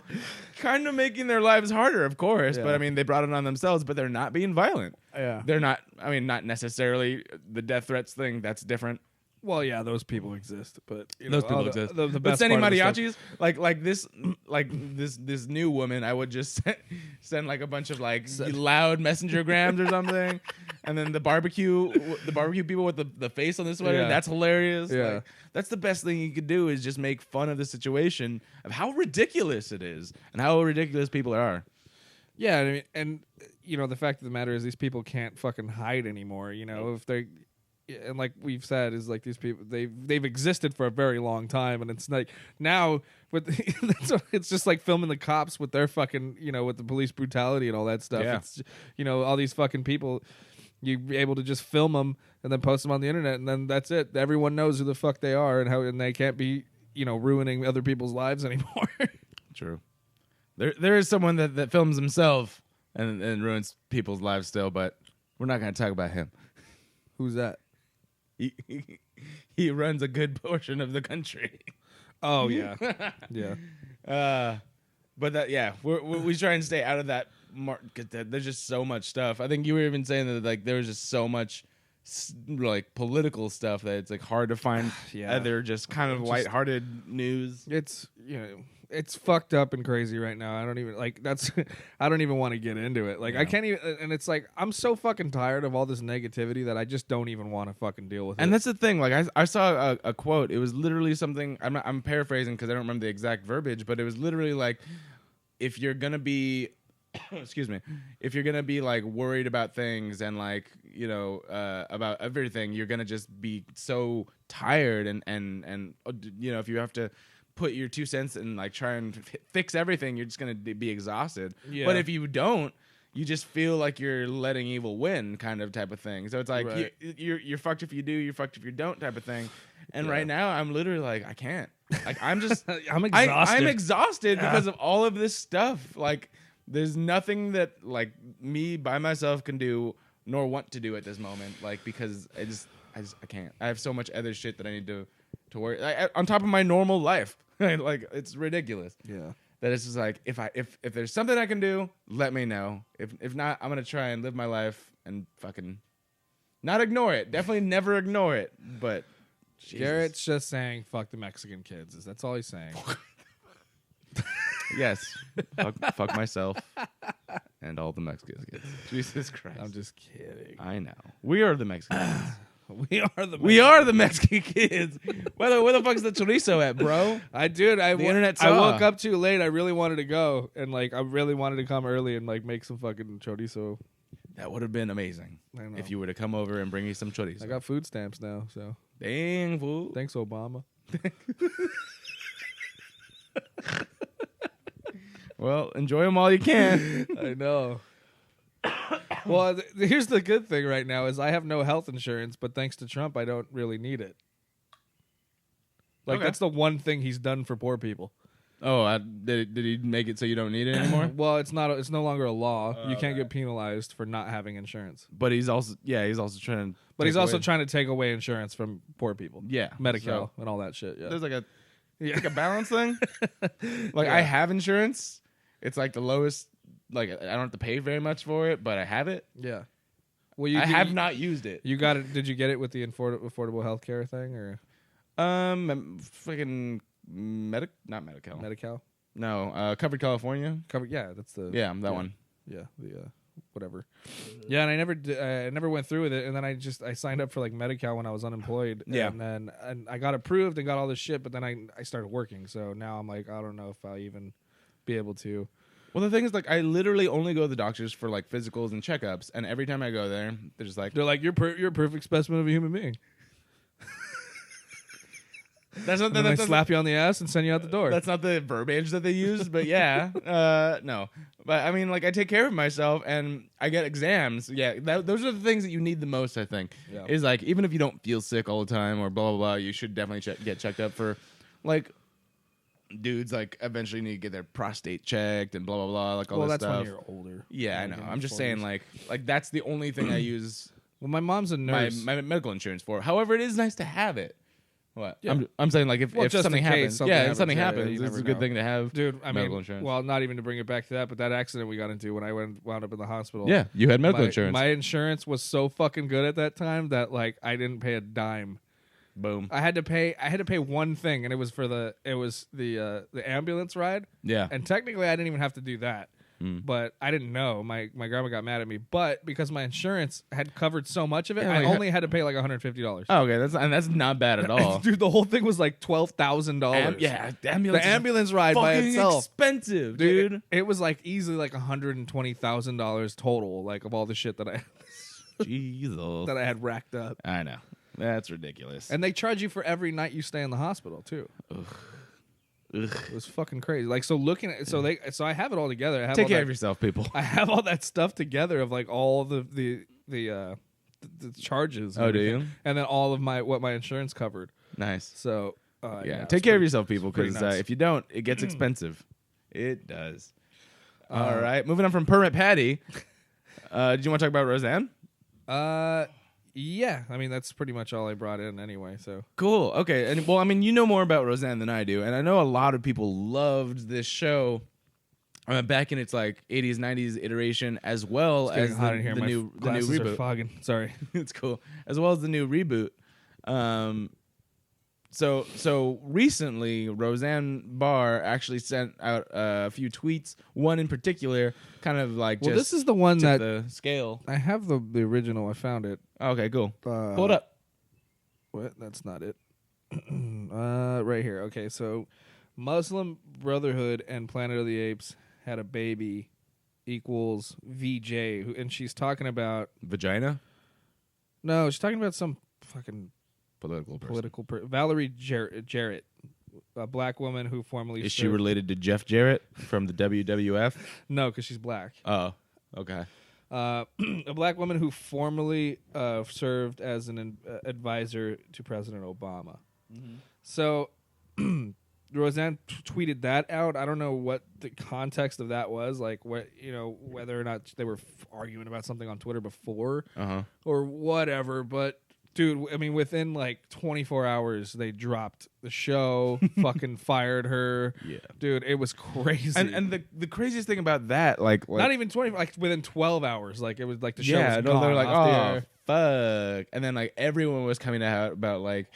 Speaker 1: kind of making their lives harder, of course.
Speaker 2: Yeah.
Speaker 1: But I mean, they brought it on themselves. But they're not being violent.
Speaker 2: Yeah.
Speaker 1: They're not. I mean, not necessarily the death threats thing. That's different.
Speaker 2: Well, yeah, those people exist, but
Speaker 1: Those people exist.
Speaker 2: The
Speaker 1: But
Speaker 2: best
Speaker 1: sending
Speaker 2: part of the
Speaker 1: mariachis, this new woman, I would just send like a bunch of like loud messenger grams or something, and then the barbecue people with the face on the sweater.
Speaker 2: Yeah.
Speaker 1: That's hilarious.
Speaker 2: Yeah.
Speaker 1: Like, that's the best thing you could do is just make fun of the situation of how ridiculous it is and how ridiculous people are.
Speaker 2: Yeah, I mean, and the fact of the matter is these people can't fucking hide anymore. If they. And like we've said, is like these people they've existed for a very long time, and it's like now with it's just like filming the cops with their fucking with the police brutality and all that stuff.
Speaker 1: Yeah.
Speaker 2: It's all these fucking people, you be able to just film them and then post them on the internet, and then that's it. Everyone knows who the fuck they are and they can't be ruining other people's lives anymore.
Speaker 1: True. There is someone that films himself and ruins people's lives still, but we're not going to talk about him.
Speaker 2: Who's that?
Speaker 1: He runs a good portion of the country.
Speaker 2: Oh yeah, yeah.
Speaker 1: But we try and stay out of that. There's just so much stuff. I think you were even saying that like there was just so much like political stuff that it's like hard to find other just kind of lighthearted news.
Speaker 2: It's it's fucked up and crazy right now. I don't even I don't even want to get into it. Like I can't even, and it's like I'm so fucking tired of all this negativity that I just don't even want to fucking deal with it.
Speaker 1: And that's the thing. Like I saw a quote. It was literally something. I'm paraphrasing because I don't remember the exact verbiage, but it was literally like, if you're gonna be, excuse me, if you're gonna be like worried about things and like about everything, you're gonna just be so tired and if you have to put your 2 cents and like try and fix everything, you're just gonna be exhausted.
Speaker 2: Yeah.
Speaker 1: But if you don't, you just feel like you're letting evil win, kind of type of thing. So it's like
Speaker 2: Right.
Speaker 1: you're fucked if you do, you're fucked if you don't, type of thing. And right now, I'm literally like, I can't. Like I'm just,
Speaker 2: I'm exhausted.
Speaker 1: I'm exhausted because of all of this stuff. Like there's nothing that like me by myself can do nor want to do at this moment. Like because I can't. I have so much other shit that I need to worry on top of my normal life. Like it's ridiculous.
Speaker 2: Yeah.
Speaker 1: that it's just like if there's something I can do, let me know. If not, I'm gonna try and live my life and fucking not ignore it. Definitely never ignore it. But Jesus.
Speaker 2: Garrett's just saying fuck the Mexican kids. That's all he's saying.
Speaker 1: Yes, fuck myself and all the Mexican kids. Jesus Christ.
Speaker 2: I'm just kidding.
Speaker 1: I know. We are the Mexican kids.
Speaker 2: We are the
Speaker 1: We are the Mexican kids. Where the fuck's the chorizo at, bro?
Speaker 2: The
Speaker 1: internet
Speaker 2: I
Speaker 1: saw.
Speaker 2: woke up too late. I really wanted to go, and like I really wanted to come early and like make some fucking chorizo.
Speaker 1: That would have been amazing
Speaker 2: I know.
Speaker 1: if you were to come over and bring me some chorizo.
Speaker 2: I got food stamps now, so
Speaker 1: Dang, fool.
Speaker 2: thanks, Obama.
Speaker 1: Well, enjoy them all you can.
Speaker 2: I know. Well, here's the good thing right now is I have no health insurance, but thanks to Trump, I don't really need it. Like
Speaker 1: Okay.
Speaker 2: that's the one thing he's done for poor people.
Speaker 1: Oh, did he make it so you don't need it anymore?
Speaker 2: Well, it's no longer a law. You can't get penalized for not having insurance.
Speaker 1: But he's also trying to.
Speaker 2: But he's
Speaker 1: take
Speaker 2: also
Speaker 1: away-
Speaker 2: trying to take away insurance from poor people.
Speaker 1: Yeah,
Speaker 2: Medical
Speaker 1: so
Speaker 2: and all that shit. Yeah.
Speaker 1: There's like a balance thing. Like I have insurance. It's like the lowest. Like I don't have to pay very much for it, but I have it.
Speaker 2: Yeah. Well,
Speaker 1: I have not used it.
Speaker 2: You got it. Did you get it with the affordable health care thing or
Speaker 1: Freaking not Medi-Cal.
Speaker 2: Medi-Cal?
Speaker 1: No, Covered California.
Speaker 2: Yeah, that's the
Speaker 1: that one.
Speaker 2: Yeah, the whatever. Yeah, and I never went through with it, and then I signed up for like Medi-Cal when I was unemployed.
Speaker 1: Yeah.
Speaker 2: And then I got approved and got all this shit, but then I started working, so now I'm like I don't know if I'll even be able to.
Speaker 1: Well, the thing is, like, I literally only go to the doctors for like physicals and checkups, and every time I go there, they're just like,
Speaker 2: They're like you're a perfect specimen of a human being.
Speaker 1: "That's not
Speaker 2: And then they slap you on the ass and send you out the door.
Speaker 1: That's not the verbiage that they use, but yeah, no. But I mean, like, I take care of myself, and I get exams. Yeah, those are the things that you need the most. I think
Speaker 2: Yeah.
Speaker 1: is like even if you don't feel sick all the time or blah blah blah, you should definitely get checked up for, like. Dudes like eventually need to get their prostate checked and blah blah blah, like all
Speaker 2: well,
Speaker 1: this
Speaker 2: that's
Speaker 1: stuff.
Speaker 2: when you're older.
Speaker 1: Yeah, I
Speaker 2: Like,
Speaker 1: know.
Speaker 2: in
Speaker 1: I'm
Speaker 2: your
Speaker 1: just saying,
Speaker 2: 40s.
Speaker 1: like that's the only thing I use
Speaker 2: Well, my mom's a
Speaker 1: my,
Speaker 2: nurse.
Speaker 1: my medical insurance for. However, it is nice to have it. What?
Speaker 2: Yeah.
Speaker 1: I'm saying, like, if
Speaker 2: Just
Speaker 1: something
Speaker 2: in case
Speaker 1: happens,
Speaker 2: something
Speaker 1: if something
Speaker 2: happens,
Speaker 1: happens,
Speaker 2: you
Speaker 1: it's
Speaker 2: never
Speaker 1: a good
Speaker 2: know.
Speaker 1: thing to have.
Speaker 2: Dude, I
Speaker 1: medical
Speaker 2: mean,
Speaker 1: insurance.
Speaker 2: well, not even to bring it back to that, but that accident we got into when I wound up in the hospital.
Speaker 1: Yeah, you had medical
Speaker 2: my,
Speaker 1: insurance.
Speaker 2: My insurance was so fucking good at that time that like I didn't pay a dime.
Speaker 1: Boom.
Speaker 2: I had to pay one thing, and it was for the ambulance ride.
Speaker 1: Yeah.
Speaker 2: And technically, I didn't even have to do that. But I didn't know. My grandma got mad at me. But because my insurance had covered so much of it,
Speaker 1: Yeah,
Speaker 2: I
Speaker 1: like-
Speaker 2: only had to pay like $150.
Speaker 1: Oh, okay, that's not bad at all.
Speaker 2: Dude, the whole thing was like $12,000.
Speaker 1: Yeah, the ambulance.
Speaker 2: The ambulance ride by
Speaker 1: fucking
Speaker 2: itself.
Speaker 1: expensive,
Speaker 2: Dude,
Speaker 1: dude.
Speaker 2: it was like easily like $120,000 total, like of all the shit that I
Speaker 1: Jesus.
Speaker 2: that I had racked up.
Speaker 1: I know. That's ridiculous.
Speaker 2: And they charge you for every night you stay in the hospital too.
Speaker 1: Ugh.
Speaker 2: It was fucking crazy. Like so I have it all together. I have
Speaker 1: Take
Speaker 2: all
Speaker 1: care
Speaker 2: that,
Speaker 1: of yourself, people.
Speaker 2: I have all that stuff together of like all the charges. and
Speaker 1: Oh, do
Speaker 2: everything.
Speaker 1: you?
Speaker 2: And then all of what my insurance covered.
Speaker 1: Nice.
Speaker 2: So
Speaker 1: Yeah,
Speaker 2: it's
Speaker 1: take care of
Speaker 2: pretty-
Speaker 1: yourself, people,
Speaker 2: pretty
Speaker 1: because
Speaker 2: nuts.
Speaker 1: if you don't, it gets expensive. It does. All right, moving on from Permit Patty. Did you want to talk about Roseanne?
Speaker 2: Yeah, I mean that's pretty much all I brought in anyway. So
Speaker 1: Cool. Okay. And well, I mean, you know more about Roseanne than I do, and I know a lot of people loved this show back in its like 80s, 90s iteration, as well
Speaker 2: it's getting
Speaker 1: as
Speaker 2: hot in here.
Speaker 1: the
Speaker 2: My
Speaker 1: new
Speaker 2: glasses are
Speaker 1: reboot.
Speaker 2: fogging. Sorry.
Speaker 1: It's cool, as well as the new reboot. So recently, Roseanne Barr actually sent out a few tweets. One in particular, kind of like
Speaker 2: Well,
Speaker 1: just
Speaker 2: this is the one
Speaker 1: tipped
Speaker 2: that
Speaker 1: the scale.
Speaker 2: I have the original. I found it.
Speaker 1: Okay, cool. Pull it
Speaker 2: Uh,
Speaker 1: up.
Speaker 2: What? That's not it. Right here. Okay, so Muslim Brotherhood and Planet of the Apes had a baby equals VJ, and she's talking about
Speaker 1: Vagina.
Speaker 2: no, she's talking about some fucking
Speaker 1: Political person.
Speaker 2: Valerie Jarrett, a black woman who formerly
Speaker 1: Is she
Speaker 2: served-
Speaker 1: related to Jeff Jarrett from the WWF?
Speaker 2: No, because she's black.
Speaker 1: Oh, okay.
Speaker 2: A black woman who formerly served as an advisor to President Obama. So Roseanne tweeted that out. I don't know what the context of that was, like what whether or not they were arguing about something on Twitter before
Speaker 1: Uh huh.
Speaker 2: or whatever. But Dude, I mean, within like 24 hours, they dropped the show, fucking fired her.
Speaker 1: Yeah.
Speaker 2: Dude, it was crazy.
Speaker 1: And the craziest thing about that, like
Speaker 2: not even 20, like within 12 hours, like it was like the show was
Speaker 1: no,
Speaker 2: gone
Speaker 1: they're like,
Speaker 2: off the
Speaker 1: oh,
Speaker 2: air.
Speaker 1: fuck. And then like everyone was coming out about like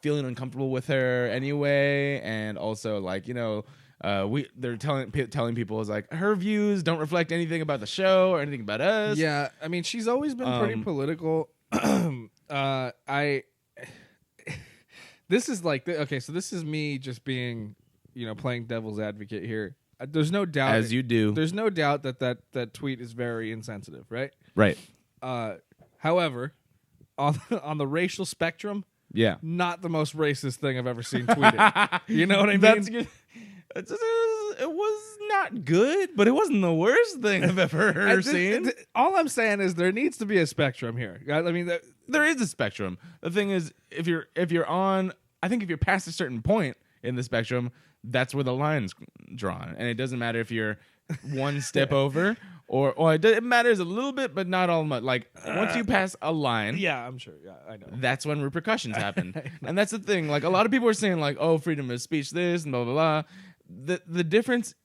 Speaker 1: feeling uncomfortable with her anyway, and also like, you know, they're telling people is like her views don't reflect anything about the show or anything about us.
Speaker 2: Yeah, I mean, she's always been pretty political. This is like okay, so this is me just being, you know, playing devil's advocate here. There's no doubt,
Speaker 1: as you do.
Speaker 2: There's no doubt that tweet is very insensitive, right?
Speaker 1: Right.
Speaker 2: However, on the racial spectrum,
Speaker 1: yeah,
Speaker 2: not the most racist thing I've ever seen tweeted. You know what I mean?
Speaker 1: That's good. It was not good, but it wasn't the worst thing I've ever seen.
Speaker 2: All I'm saying is there needs to be a spectrum here. I mean,
Speaker 1: there is a spectrum. The thing is, if you're on, I think if you're past a certain point in the spectrum, that's where the line's drawn, and it doesn't matter if you're one step over or it matters a little bit, but not all much. Like once you pass a line,
Speaker 2: yeah, I'm sure. Yeah, I know.
Speaker 1: That's when repercussions happen, and that's the thing. Like a lot of people are saying, like, oh, freedom of speech, this and blah blah blah. The difference,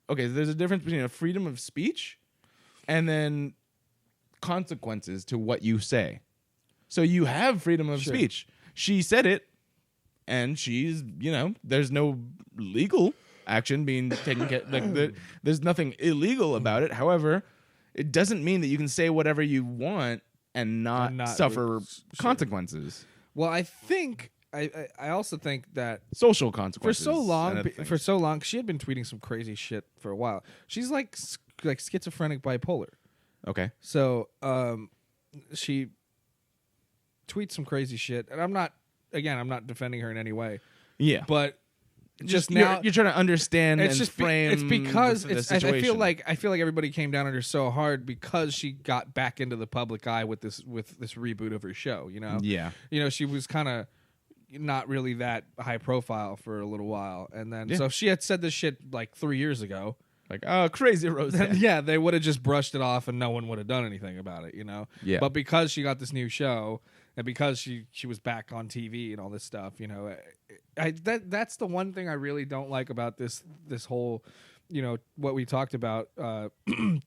Speaker 1: okay, there's a difference between a freedom of speech and then consequences to what you say. So you have freedom of speech. She said it, and she's, you know, there's no legal action being taken care. Like there's nothing illegal about it. However, it doesn't mean that you can say whatever you want and not suffer consequences.
Speaker 2: Well, I think I also think that
Speaker 1: social consequences
Speaker 2: for so long she had been tweeting some crazy shit for a while. She's like schizophrenic bipolar.
Speaker 1: Okay.
Speaker 2: So she tweets some crazy shit, and I'm not defending her in any way.
Speaker 1: Yeah.
Speaker 2: But just now
Speaker 1: you're trying to understand
Speaker 2: it's
Speaker 1: and
Speaker 2: just
Speaker 1: frame
Speaker 2: it's because
Speaker 1: the
Speaker 2: I
Speaker 1: situation.
Speaker 2: feel like everybody came down on her so hard because she got back into the public eye with this reboot of her show, you know?
Speaker 1: Yeah.
Speaker 2: You know, she was kind of not really that high profile for a little while, and then so if she had said this shit like 3 years ago,
Speaker 1: like, oh, crazy Rose.
Speaker 2: Yeah, they would have just brushed it off and no one would have done anything about it, you know?
Speaker 1: Yeah.
Speaker 2: But because she got this new show and because she was back on TV and all this stuff, you know, that's the one thing I really don't like about this whole, you know, what we talked about,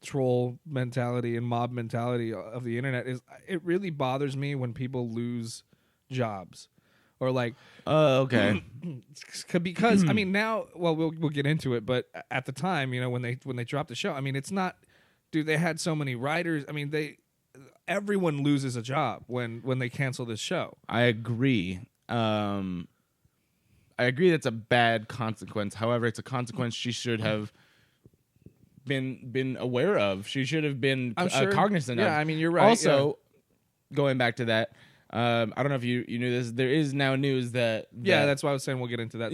Speaker 2: troll mentality and mob mentality of the internet is it really bothers me when people lose jobs. Or like,
Speaker 1: okay,
Speaker 2: because I mean now, well, we'll get into it, but at the time, you know, when they dropped the show, I mean, it's not, dude. They had so many writers. I mean, everyone loses a job when they cancel this show.
Speaker 1: I agree. I agree that's a bad consequence. However, it's a consequence she should have been aware of. She should have been cognizant of.
Speaker 2: Yeah, I mean, you're right.
Speaker 1: Also, going back to that. I don't know if you knew this. There is now news that
Speaker 2: that's why I was saying we'll get into that.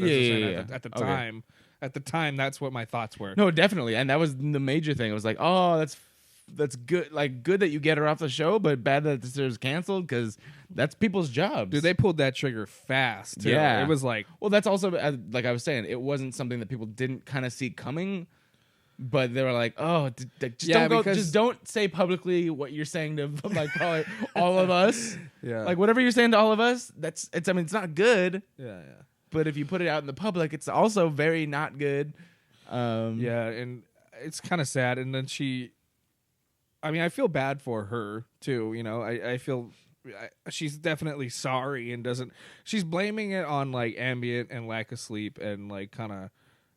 Speaker 2: At the time, at the time, that's what my thoughts were.
Speaker 1: No, definitely, and that was the major thing. It was like, oh, that's good. Like, good that you get her off the show, but bad that this is canceled because that's people's jobs.
Speaker 2: Dude, they pulled that trigger fast. Too.
Speaker 1: Yeah,
Speaker 2: it was like,
Speaker 1: well, that's also like I was saying, it wasn't something that people didn't kind of see coming. But they were like, "Oh, just don't say publicly what you're saying to like probably all of us.
Speaker 2: Yeah,
Speaker 1: like whatever you're saying to all of us. I mean, it's not good.
Speaker 2: Yeah.
Speaker 1: But if you put it out in the public, it's also very not good.
Speaker 2: Yeah, and it's kind of sad. And then I mean, I feel bad for her too. You know, I feel she's definitely sorry and she's blaming it on like Ambien and lack of sleep and like kind of.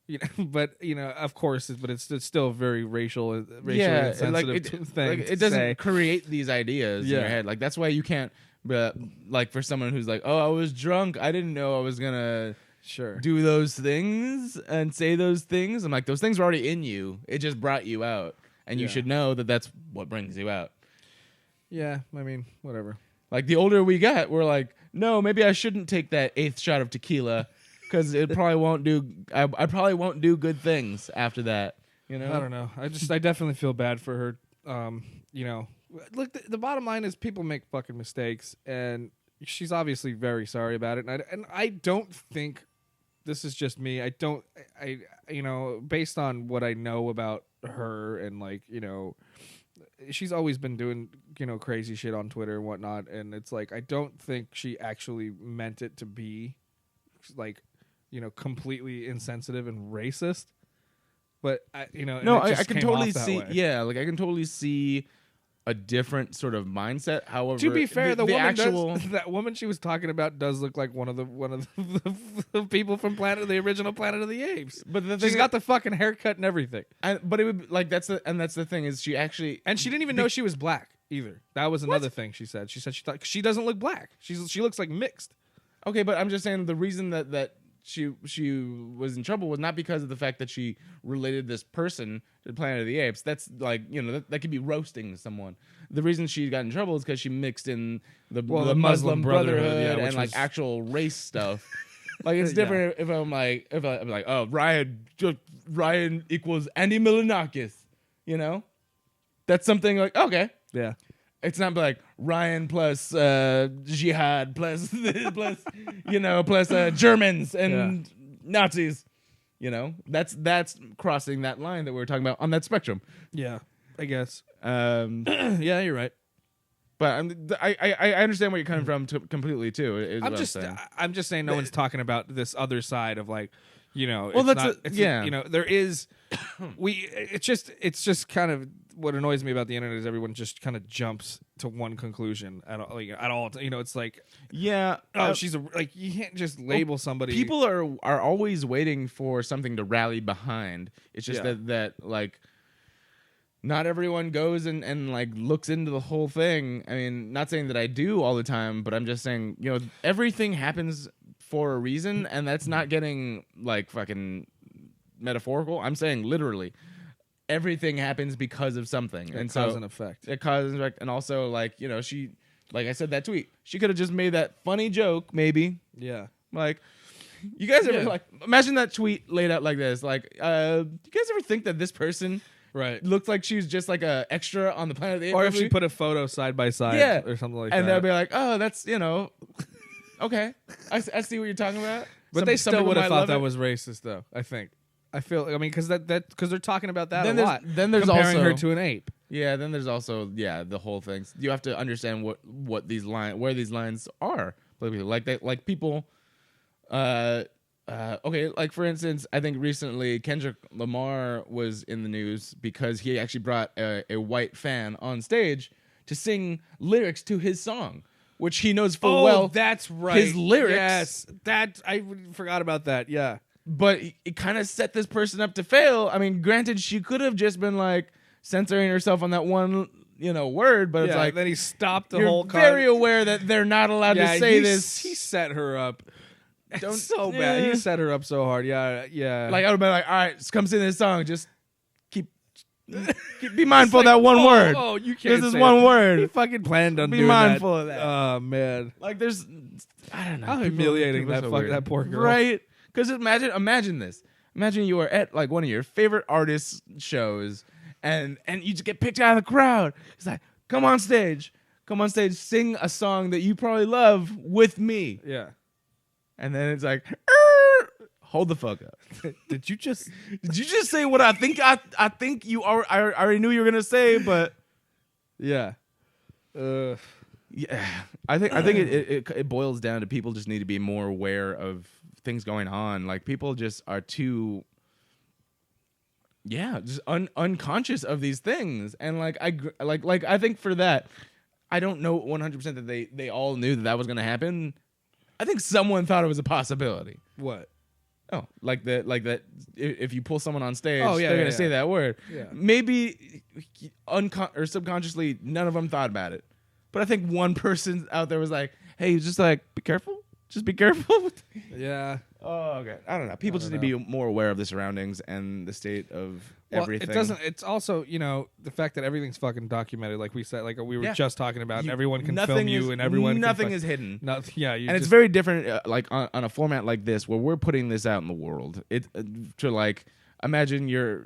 Speaker 2: You know, but you know, of course, it's still a very racially insensitive thing.
Speaker 1: Like, it doesn't create these ideas in your head. Like that's why you can't. But like for someone who's like, oh, I was drunk, I didn't know I was gonna do those things and say those things. I'm like, those things were already in you. It just brought you out, and you should know that that's what brings you out.
Speaker 2: Yeah, I mean, whatever.
Speaker 1: Like the older we got, we're like, no, maybe I shouldn't take that 8th shot of tequila. Because it probably won't do. I probably won't do good things after that. You know.
Speaker 2: I don't know. I definitely feel bad for her. You know, look. The bottom line is people make fucking mistakes, and she's obviously very sorry about it. And I don't think this is just me. I you know, based on what I know about her and like, you know, she's always been doing, crazy shit on Twitter and whatnot, and it's like I don't think she actually meant it to be like, completely insensitive and racist. But I
Speaker 1: can totally see. Yeah, like I can totally see a different sort of mindset. However,
Speaker 2: to be fair, the woman
Speaker 1: actual
Speaker 2: that woman she was talking about does look like one of the people from the original Planet of the Apes.
Speaker 1: But
Speaker 2: she's got the fucking haircut and everything.
Speaker 1: But it would like that's the thing is she actually
Speaker 2: she didn't even know she was black either. That was another thing she said. She said she thought she doesn't look black. She looks like mixed.
Speaker 1: Okay, but I'm just saying the reason that she was in trouble was not because of the fact that she related this person to Planet of the Apes. That's like, that could be roasting someone. The reason she got in trouble is because she mixed in the Muslim Brotherhood and like actual race stuff. Like it's different if I'm like oh, Ryan equals Andy Milonakis, That's something like okay.
Speaker 2: Yeah.
Speaker 1: It's not like Ryan plus jihad plus Germans and Nazis. That's crossing that line that we were talking about on that spectrum.
Speaker 2: Yeah, I guess. Yeah, you're right.
Speaker 1: But I understand where you're coming from completely too.
Speaker 2: I'm just saying no one's talking about this other side of like, Well, there is. It's just kind of what annoys me about the internet is everyone just kind of jumps to one conclusion at all. It's like, she's you can't just label somebody.
Speaker 1: People are always waiting for something to rally behind. It's just that like not everyone goes and like looks into the whole thing. I mean, not saying that I do all the time, but I'm just saying, everything happens for a reason, and that's not getting like fucking metaphorical. I'm saying literally. Everything happens because of something, and
Speaker 2: cause and effect.
Speaker 1: It causes and effect, and also like she, like I said, that tweet. She could have just made that funny joke, maybe.
Speaker 2: Yeah.
Speaker 1: Like, you guys ever like imagine that tweet laid out like this? Like, you guys ever think that this person looked like she was just like a extra on the Planet of the Apes?
Speaker 2: Or if she put a photo side by side, or something like that,
Speaker 1: and they'll be like, oh, that's okay, I see what you're talking about.
Speaker 2: But they still would have thought that was racist, though. I think. Because they're talking about that a lot.
Speaker 1: Then there's
Speaker 2: comparing
Speaker 1: also
Speaker 2: her to an ape.
Speaker 1: Yeah. Then there's also the whole thing. You have to understand where these lines are. Like people. Okay. Like for instance, I think recently Kendrick Lamar was in the news because he actually brought a white fan on stage to sing lyrics to his song, which he knows full well.
Speaker 2: That's right.
Speaker 1: His lyrics.
Speaker 2: Yes. I forgot about that. Yeah.
Speaker 1: But it kind of set this person up to fail. I mean, granted, she could have just been like censoring herself on that one, word. But it's like
Speaker 2: then he stopped the
Speaker 1: you're
Speaker 2: whole.
Speaker 1: Very aware that they're not allowed to say this.
Speaker 2: He set her up. So bad. He set her up so hard. Yeah, yeah.
Speaker 1: Like I would have been like, all right, come sing this song. Just keep be mindful of that one word.
Speaker 2: Oh, you can't.
Speaker 1: This is one word.
Speaker 2: He fucking planned on
Speaker 1: be
Speaker 2: doing
Speaker 1: mindful of that.
Speaker 2: Oh man.
Speaker 1: Like there's, I don't know.
Speaker 2: How humiliating that poor girl.
Speaker 1: Right. Because imagine this. Imagine you are at like one of your favorite artists' shows, and you just get picked out of the crowd. It's like, come on stage, sing a song that you probably love with me.
Speaker 2: Yeah.
Speaker 1: And then it's like, hold the fuck up.
Speaker 2: Did you just
Speaker 1: say what I think? I think you are. I already knew you were gonna say, but
Speaker 2: yeah.
Speaker 1: Yeah. I think it boils down to people just need to be more aware of things going on. Like people just are too just unconscious of these things, and like I think for that, I don't know 100% that they all knew that was going to happen. I think someone thought it was a possibility.
Speaker 2: What?
Speaker 1: Oh, like that if you pull someone on stage,
Speaker 2: they're
Speaker 1: going to say that word.
Speaker 2: Yeah.
Speaker 1: Maybe or subconsciously none of them thought about it. But I think one person out there was like, hey, just like be careful. Just be careful.
Speaker 2: Yeah.
Speaker 1: Oh, okay. I don't know. People just need to be more aware of the surroundings and the state of everything.
Speaker 2: It doesn't. It's also, the fact that everything's fucking documented, like we said, like we were just talking about. And everyone can film you, and everyone.
Speaker 1: Nothing is hidden.
Speaker 2: It's
Speaker 1: very different. Like on a format like this, where we're putting this out in the world, to like imagine you're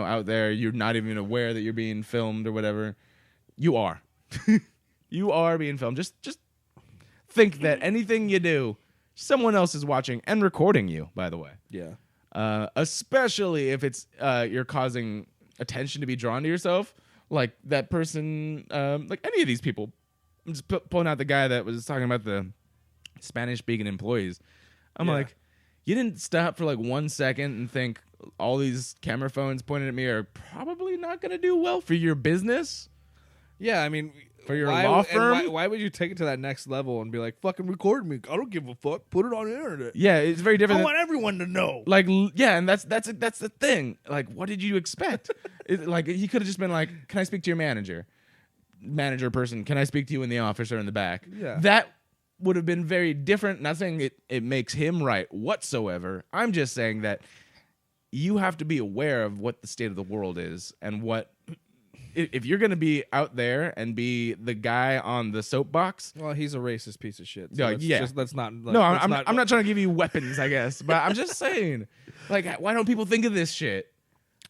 Speaker 1: out there, you're not even aware that you're being filmed or whatever. You are. You are being filmed. Just think that anything you do, someone else is watching and recording you, by the way.
Speaker 2: Yeah.
Speaker 1: Especially if it's you're causing attention to be drawn to yourself, like that person, like any of these people. I'm just pulling out the guy that was talking about the Spanish-speaking employees. I'm like, you didn't stop for like 1 second and think all these camera phones pointed at me are probably not going to do well for your business?
Speaker 2: Yeah, I mean,
Speaker 1: for your law firm?
Speaker 2: Why would you take it to that next level and be like, fucking record me? I don't give a fuck. Put it on the internet.
Speaker 1: Yeah, it's very different.
Speaker 2: I want everyone to know.
Speaker 1: Like, yeah, and that's the thing. Like, what did you expect? Like, he could have just been like, can I speak to your manager? Manager person, can I speak to you in the office or in the back?
Speaker 2: Yeah.
Speaker 1: That would have been very different. Not saying it makes him right whatsoever. I'm just saying that you have to be aware of what the state of the world is and what if you're going to be out there and be the guy on the soapbox.
Speaker 2: Well, he's a racist piece of shit. So let's not.
Speaker 1: No, I'm not trying to give you weapons, I guess, but I'm just saying, like, why don't people think of this shit?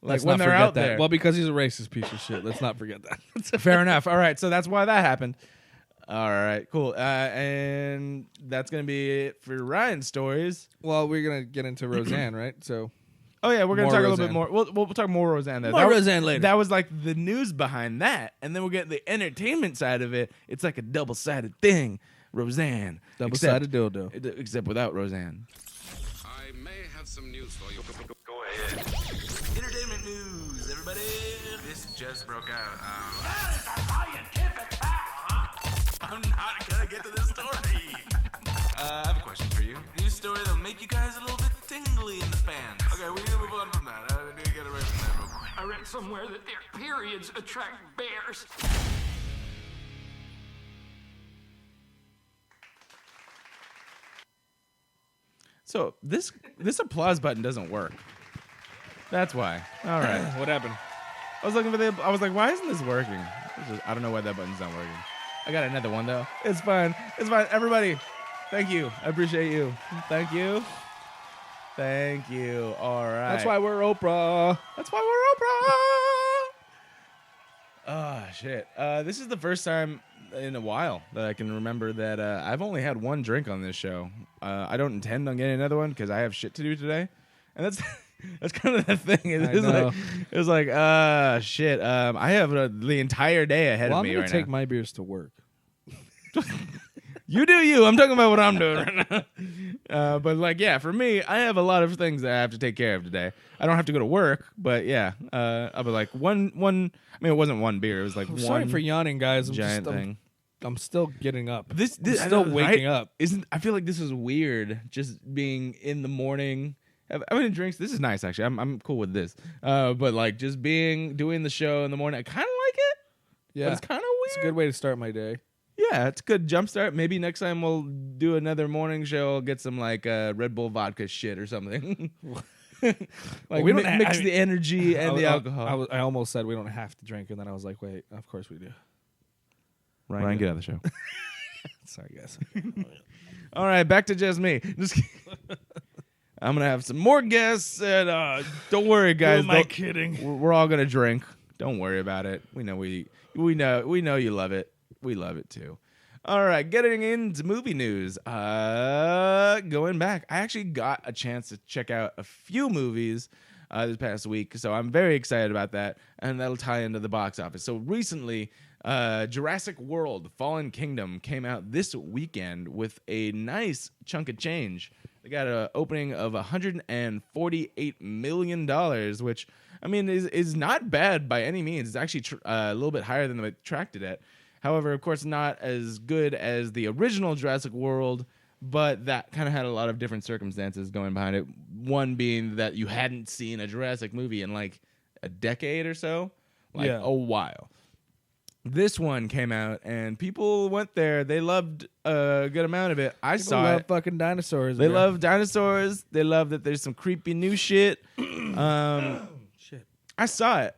Speaker 1: Like when they're out there.
Speaker 2: Well, because he's a racist piece of shit. Let's not forget that.
Speaker 1: Fair enough. All right, so that's why that happened. All right, cool. And that's going to be it for Ryan's stories.
Speaker 2: Well, we're going to get into Roseanne, right? So,
Speaker 1: oh, yeah, we're going to talk a little bit more. We'll talk more Roseanne there.
Speaker 2: Roseanne later.
Speaker 1: That was like the news behind that. And then we'll get the entertainment side of it. It's like a double-sided thing. Roseanne.
Speaker 2: Double-sided dildo.
Speaker 1: Except without Roseanne.
Speaker 3: I may have some news for you. Go ahead.
Speaker 4: Entertainment news, everybody. This just broke out.
Speaker 11: That is a scientific fact, huh?
Speaker 4: I'm not gonna get to this story. I have a question for you. News story that'll make you guys a little bit tingly in the fans. Okay, we need to move on from that. I need to get away from that real quick.
Speaker 11: I read somewhere that their periods attract bears.
Speaker 1: So this applause button doesn't work. That's why. All right.
Speaker 2: What happened?
Speaker 1: I was looking for I was like, why isn't this working? I don't know why that button's not working. I got another one though. It's fine. It's fine. Everybody, thank you. I appreciate you. Thank you. Thank you. All right.
Speaker 2: That's why we're Oprah.
Speaker 1: That's why we're Oprah. Oh shit. This is the first time in a while that I can remember that I've only had one drink on this show. I don't intend on getting another one because I have shit to do today, and that's. That's kind of the thing. It was like, shit. I have the entire day ahead of me right now.
Speaker 2: I'm gonna take my beers to work.
Speaker 1: You do you. I'm talking about what I'm doing right now. But like, yeah, for me, I have a lot of things that I have to take care of today. I don't have to go to work, but yeah, I'll be like one. I mean, it wasn't one beer. It was like one.
Speaker 2: Sorry for yawning, guys.
Speaker 1: Giant thing.
Speaker 2: I'm still getting up.
Speaker 1: I'm still waking up. I feel like this is weird. Just being in the morning. Having drinks. This is nice, actually. I'm cool with this. But like just doing the show in the morning, I kind of like it.
Speaker 2: Yeah,
Speaker 1: but it's kind of weird.
Speaker 2: It's a good way to start my day.
Speaker 1: Yeah, it's a good jumpstart. Maybe next time we'll do another morning show. I'll get some like Red Bull vodka shit or something. Like we don't mix the energy and the alcohol.
Speaker 2: I almost said we don't have to drink, and then I was like, wait, of course we do.
Speaker 1: Ryan, get out of the show.
Speaker 2: Sorry, guys.
Speaker 1: All right, back to just me. I'm going to have some more guests, and don't worry, guys.
Speaker 2: Who am I kidding?
Speaker 1: We're all going to drink. Don't worry about it. We know you love it. We love it, too. All right, getting into movie news. Going back, I actually got a chance to check out a few movies this past week, so I'm very excited about that, and that'll tie into the box office. So recently, Jurassic World Fallen Kingdom came out this weekend with a nice chunk of change. They got an opening of $148 million, which, I mean, is not bad by any means. It's actually a little bit higher than they tracked it at. However, of course, not as good as the original Jurassic World, but that kind of had a lot of different circumstances going behind it. One being that you hadn't seen a Jurassic movie in like a decade or so, a while. This one came out, and people went there. They loved a good amount of it. People love
Speaker 2: fucking dinosaurs.
Speaker 1: They love dinosaurs. They love that there's some creepy new shit.
Speaker 2: Shit.
Speaker 1: I saw it.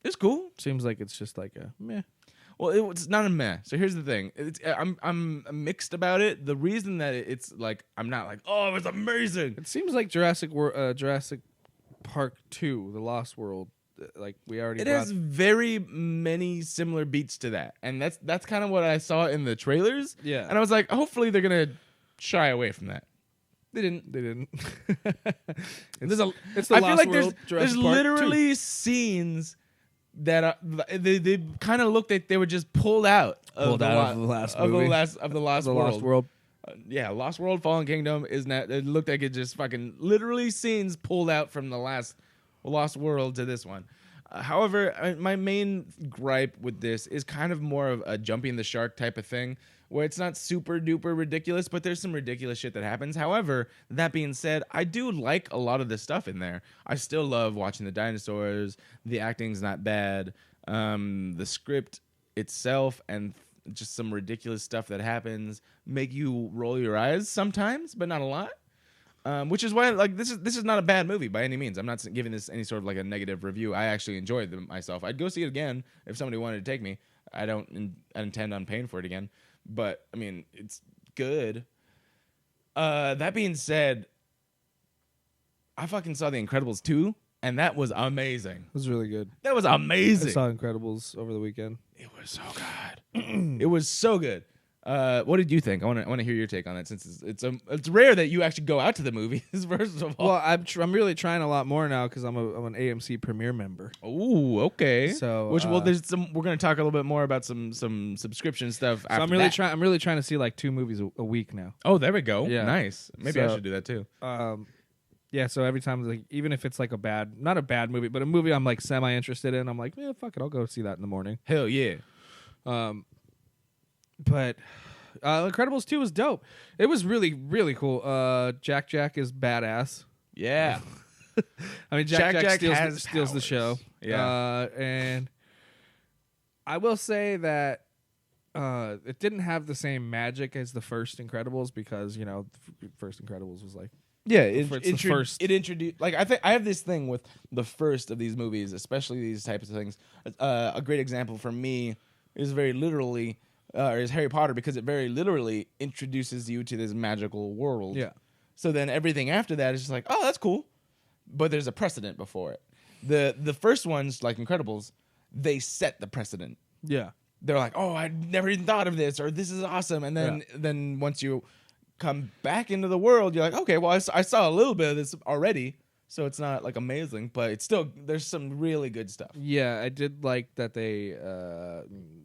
Speaker 1: It's cool.
Speaker 2: Seems like it's just like a meh.
Speaker 1: Well, it's not a meh. So here's the thing. I'm mixed about it. The reason that it's like I'm not like, oh, it's amazing.
Speaker 2: It seems like Jurassic Park 2, The Lost World. Like we already.
Speaker 1: It has very many similar beats to that, and that's kind of what I saw in the trailers.
Speaker 2: Yeah,
Speaker 1: and I was like, hopefully they're gonna shy away from that. They didn't.
Speaker 2: It's the
Speaker 1: I
Speaker 2: Lost
Speaker 1: feel like
Speaker 2: World,
Speaker 1: there's
Speaker 2: Park
Speaker 1: literally
Speaker 2: 2.
Speaker 1: scenes that they kind of looked like they were just pulled out of the Lost World. Yeah, Lost World, Fallen Kingdom is not. It looked like it just fucking literally scenes pulled out from the last Lost World to this one. However, my main gripe with this is kind of more of a jumping the shark type of thing, where it's not super duper ridiculous, but there's some ridiculous shit that happens. However, that being said, I do like a lot of the stuff in there. I still love watching the dinosaurs. The acting's not bad. The script itself and just some ridiculous stuff that happens make you roll your eyes sometimes, but not a lot. Which is why, like, this is not a bad movie by any means. I'm not giving this any sort of like a negative review. I actually enjoyed them myself. I'd go see it again if somebody wanted to take me. I don't intend on paying for it again, but I mean, it's good. That being said, I fucking saw The Incredibles 2, and that was amazing.
Speaker 2: It was really good.
Speaker 1: That was amazing.
Speaker 2: I saw Incredibles over the weekend.
Speaker 1: It was so good. It was so good. What did you think? I want to hear your take on it, since it's rare that you actually go out to the movies. First of all,
Speaker 2: well, I'm really trying a lot more now because I'm an AMC Premier member.
Speaker 1: Oh, okay.
Speaker 2: So
Speaker 1: we're going to talk a little bit more about some subscription stuff.
Speaker 2: So I'm really trying to see like 2 movies a week now.
Speaker 1: Oh, there we go.
Speaker 2: Yeah.
Speaker 1: Nice. Maybe I should do that too.
Speaker 2: Yeah. So every time, like, even if it's like not a bad movie, but a movie I'm like semi interested in, I'm like, yeah, fuck it, I'll go see that in the morning.
Speaker 1: Hell yeah.
Speaker 2: But Incredibles 2 was dope. It was really, really cool. Jack is badass.
Speaker 1: Yeah.
Speaker 2: I mean, Jack steals the show.
Speaker 1: Yeah.
Speaker 2: And I will say that it didn't have the same magic as the first Incredibles because, the first Incredibles was like,
Speaker 1: yeah, it introduced, like, I have this thing with the first of these movies, especially these types of things. A great example for me is very literally is Harry Potter, because it very literally introduces you to this magical world.
Speaker 2: Yeah.
Speaker 1: So then everything after that is just like, oh, that's cool, but there's a precedent before it. The first ones, like Incredibles, they set the precedent.
Speaker 2: Yeah.
Speaker 1: They're like, oh, I never even thought of this, or this is awesome, and then once you come back into the world, you're like, okay, well, I saw a little bit of this already. So it's not like amazing, but it's still, there's some really good stuff.
Speaker 2: Yeah, I did like that they,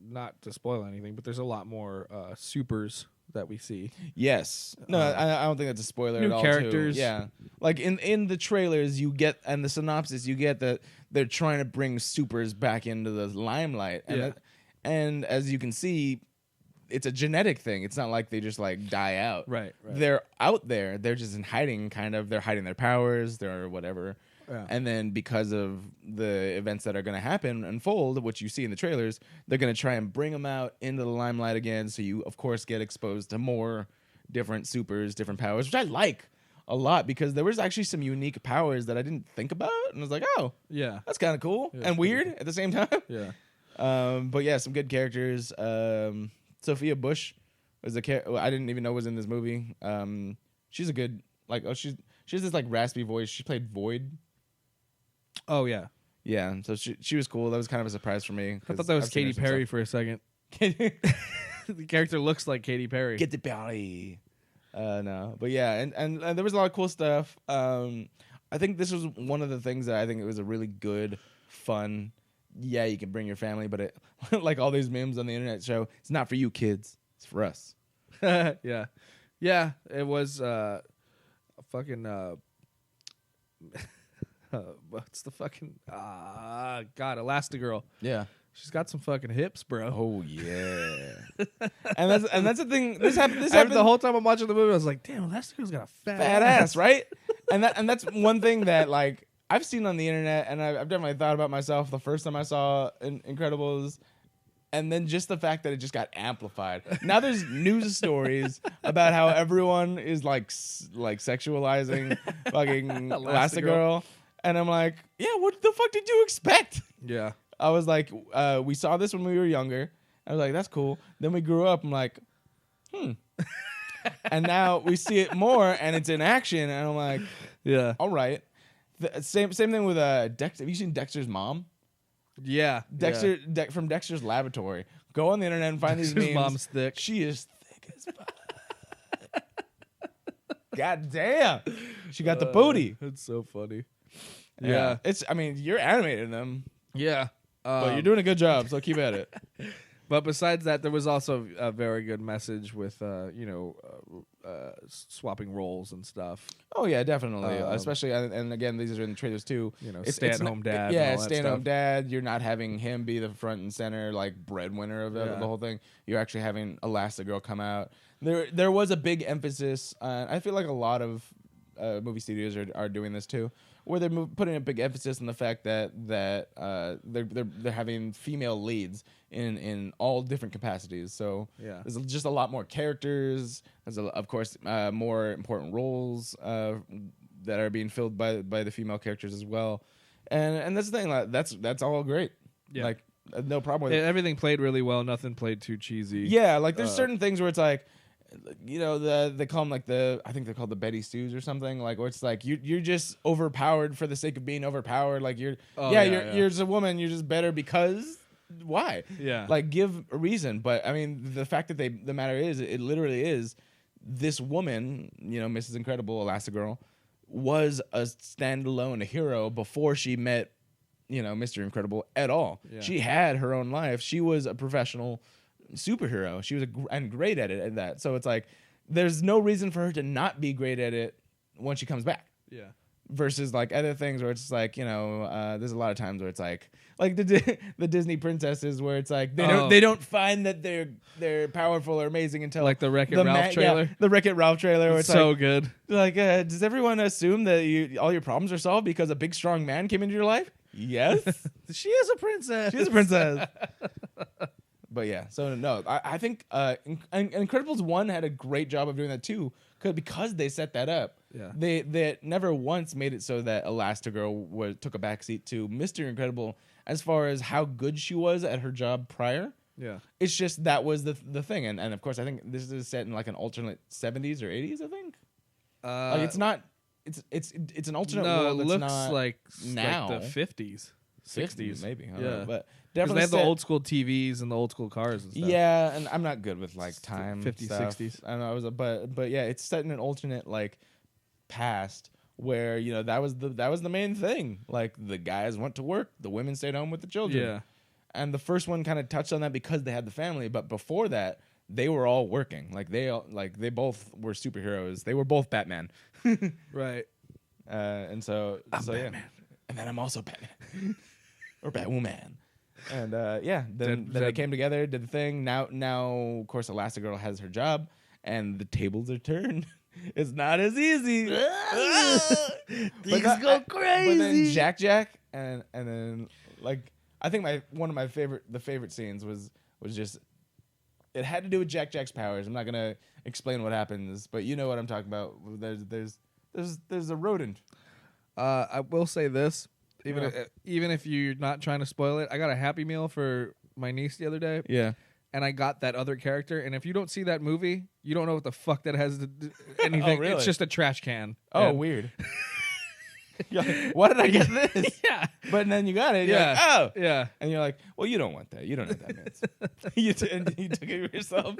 Speaker 2: not to spoil anything, but there's a lot more supers that we see.
Speaker 1: Yes. No, I don't think that's a spoiler at all.
Speaker 2: New characters.
Speaker 1: Too. Yeah. Like in the trailers, you get, and the synopsis, you get that they're trying to bring supers back into the limelight. And, and as you can see, it's a genetic thing. It's not like they just like die out.
Speaker 2: Right.
Speaker 1: They're out there. They're just in hiding, kind of. They're hiding their powers. They're whatever.
Speaker 2: Yeah.
Speaker 1: And then because of the events that are going to unfold, which you see in the trailers, they're going to try and bring them out into the limelight again. So you, of course, get exposed to more different supers, different powers, which I like a lot because there was actually some unique powers that I didn't think about. And I was like, oh,
Speaker 2: yeah,
Speaker 1: that's kind of cool and weird at the same time.
Speaker 2: Yeah.
Speaker 1: But yeah, some good characters. Sophia Bush was I didn't even know was in this movie. She's a good, like, she has this like raspy voice. She played Void.
Speaker 2: Oh yeah,
Speaker 1: yeah. So she was cool. That was kind of a surprise for me.
Speaker 2: I thought that was Katy Perry for a second. The character looks like Katy Perry.
Speaker 1: Katy Perry. No, but yeah, and there was a lot of cool stuff. I think this was one of the things that I think it was a really good, fun. Yeah, you can bring your family, but it, like all these memes on the internet show, it's not for you kids. It's for us.
Speaker 2: Yeah. It was fucking. What's the fucking God? Elastigirl.
Speaker 1: Yeah,
Speaker 2: she's got some fucking hips, bro.
Speaker 1: Oh yeah. and that's the thing. This happened
Speaker 2: the whole time I'm watching the movie. I was like, damn, Elastigirl's got a fat
Speaker 1: ass, right? and that's one thing that like I've seen on the internet, and I've definitely thought about myself the first time I saw Incredibles. And then just the fact that it just got amplified. Now there's news stories about how everyone is like sexualizing fucking Elastigirl. And I'm like, yeah, what the fuck did you expect?
Speaker 2: Yeah.
Speaker 1: I was like, we saw this when we were younger. I was like, that's cool. Then we grew up. I'm like, and now we see it more and it's in action. And I'm like,
Speaker 2: yeah,
Speaker 1: all right. Same thing with Dexter. Have you seen Dexter's mom?
Speaker 2: Yeah,
Speaker 1: Dexter from Dexter's Laboratory. Go on the internet and find these memes.
Speaker 2: Mom's thick.
Speaker 1: She is thick as fuck. God damn, she got the booty.
Speaker 2: It's so funny.
Speaker 1: Yeah, it's. I mean, you're animating them.
Speaker 2: Yeah,
Speaker 1: But you're doing a good job, so keep at it.
Speaker 2: But besides that, there was also a very good message with, swapping roles and stuff.
Speaker 1: Oh yeah, definitely. Especially, and again, these are in the trailers too.
Speaker 2: Stay-at-home dad.
Speaker 1: Yeah,
Speaker 2: and all that
Speaker 1: stay-at-home
Speaker 2: stuff.
Speaker 1: dad. You're not having him be the front and center, like breadwinner of the whole thing. You're actually having Elastigirl come out. There was a big emphasis. I feel like a lot of movie studios are doing this too, where they're putting a big emphasis on the fact that they're having female leads in all different capacities. So there's just a lot more characters. There's of course more important roles that are being filled by the female characters as well. And that's the thing. Like, that's all great.
Speaker 2: Yeah.
Speaker 1: Like no problem with it.
Speaker 2: Everything played really well. Nothing played too cheesy.
Speaker 1: Yeah, like there's certain things where it's like, they call them like I think they're called the Betty Stews or something, like where it's like you're just overpowered for the sake of being overpowered. Like you're just a woman. You're just better because why?
Speaker 2: Yeah.
Speaker 1: Like give a reason. But I mean, the fact that the matter is, it literally is this woman, Mrs. Incredible, Elastigirl, was a standalone hero before she met, Mr. Incredible at all.
Speaker 2: Yeah.
Speaker 1: She had her own life. She was a professional superhero. She was and great at it at that. So it's like there's no reason for her to not be great at it when she comes back.
Speaker 2: Yeah.
Speaker 1: Versus like other things where it's like, there's a lot of times where it's like the Disney princesses where it's like they don't find that they're powerful or amazing until
Speaker 2: Like the Wreck-It Ralph trailer.
Speaker 1: the Wreck-It Ralph trailer where it's
Speaker 2: so
Speaker 1: like,
Speaker 2: good.
Speaker 1: Like does everyone assume that all your problems are solved because a big strong man came into your life? Yes.
Speaker 2: She is a princess.
Speaker 1: She is a princess. But yeah, so no, I think Incredibles 1 had a great job of doing that too, because they set that up.
Speaker 2: Yeah.
Speaker 1: They never once made it so that Elastigirl took a backseat to Mr. Incredible as far as how good she was at her job prior.
Speaker 2: Yeah.
Speaker 1: It's just that was the thing, and of course I think this is set in like an alternate 70s or 80s. I think. Like it's not. It's an alternate world.
Speaker 2: It
Speaker 1: It's
Speaker 2: looks
Speaker 1: not
Speaker 2: like
Speaker 1: now.
Speaker 2: like the 50s.
Speaker 1: 60s maybe. I don't know, but
Speaker 2: 'Cause
Speaker 1: definitely
Speaker 2: they have the
Speaker 1: set-
Speaker 2: old school TVs and the old school cars and stuff.
Speaker 1: Yeah, and I'm not good with like time
Speaker 2: 50s,
Speaker 1: stuff.
Speaker 2: 60s.
Speaker 1: I don't know, but yeah, it's set in an alternate like past where that was the main thing. Like the guys went to work, the women stayed home with the children.
Speaker 2: Yeah.
Speaker 1: And the first one kind of touched on that because they had the family, but before that, they were all working. Like they both were superheroes. They were both Batman.
Speaker 2: Right.
Speaker 1: And so
Speaker 2: Batman.
Speaker 1: yeah. And then I'm also Batman. Or Batwoman. And then they came together, did the thing. Now of course Elastigirl has her job and the tables are turned. It's not as easy.
Speaker 2: Things go crazy.
Speaker 1: But then Jack and then like I think one of my favorite scenes was just it had to do with Jack's powers. I'm not gonna explain what happens, but you know what I'm talking about. There's a rodent.
Speaker 2: I will say this, even if you're not trying to spoil it, I got a Happy Meal for my niece the other day.
Speaker 1: Yeah.
Speaker 2: And I got that other character, and if you don't see that movie, you don't know what the fuck that has to do anything.
Speaker 1: Really?
Speaker 2: It's just a trash can.
Speaker 1: Oh,
Speaker 2: And-
Speaker 1: weird. You're like, why did I get this?
Speaker 2: Yeah.
Speaker 1: But then you got it. You're
Speaker 2: Yeah.
Speaker 1: like, oh.
Speaker 2: Yeah.
Speaker 1: And you're like, well, you don't want that. You don't know what that means. you took it yourself.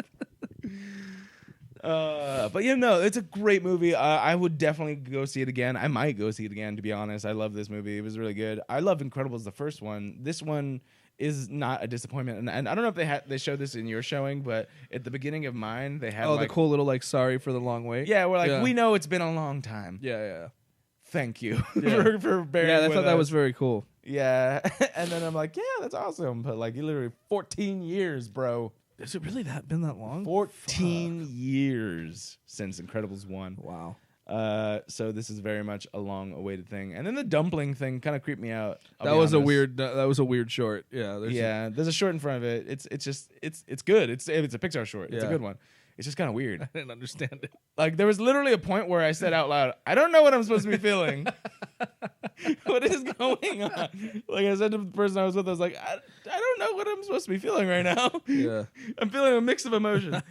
Speaker 1: But it's a great movie. I would definitely go see it again. I might go see it again, to be honest. I love this movie. It was really good. I love Incredibles, the first one. This one is not a disappointment. And I don't know if they showed this in your showing, but at the beginning of mine, they had
Speaker 2: the cool little sorry for the long wait.
Speaker 1: Yeah, we're like, we know it's been a long time.
Speaker 2: Yeah.
Speaker 1: Thank you
Speaker 2: Yeah.
Speaker 1: for bearing
Speaker 2: Yeah, I
Speaker 1: with
Speaker 2: thought that
Speaker 1: us.
Speaker 2: was very cool.
Speaker 1: Yeah. And then I'm like, yeah, that's awesome. But like, literally 14 years, bro.
Speaker 2: Has it really been that long?
Speaker 1: 14 years since Incredibles 1.
Speaker 2: Wow.
Speaker 1: So this is very much a long-awaited thing. And then the dumpling thing kind of creeped me out.
Speaker 2: That was a weird short. Yeah.
Speaker 1: There's a short in front of it. It's good. It's a Pixar short. It's a
Speaker 2: Yeah.
Speaker 1: good one. It's just kind of weird.
Speaker 2: I didn't understand it.
Speaker 1: Like there was literally a point where I said out loud, I don't know what I'm supposed to be feeling. What is going on? Like I said to the person I was with, I was like, I don't know what I'm supposed to be feeling right now.
Speaker 2: Yeah.
Speaker 1: I'm feeling a mix of emotions.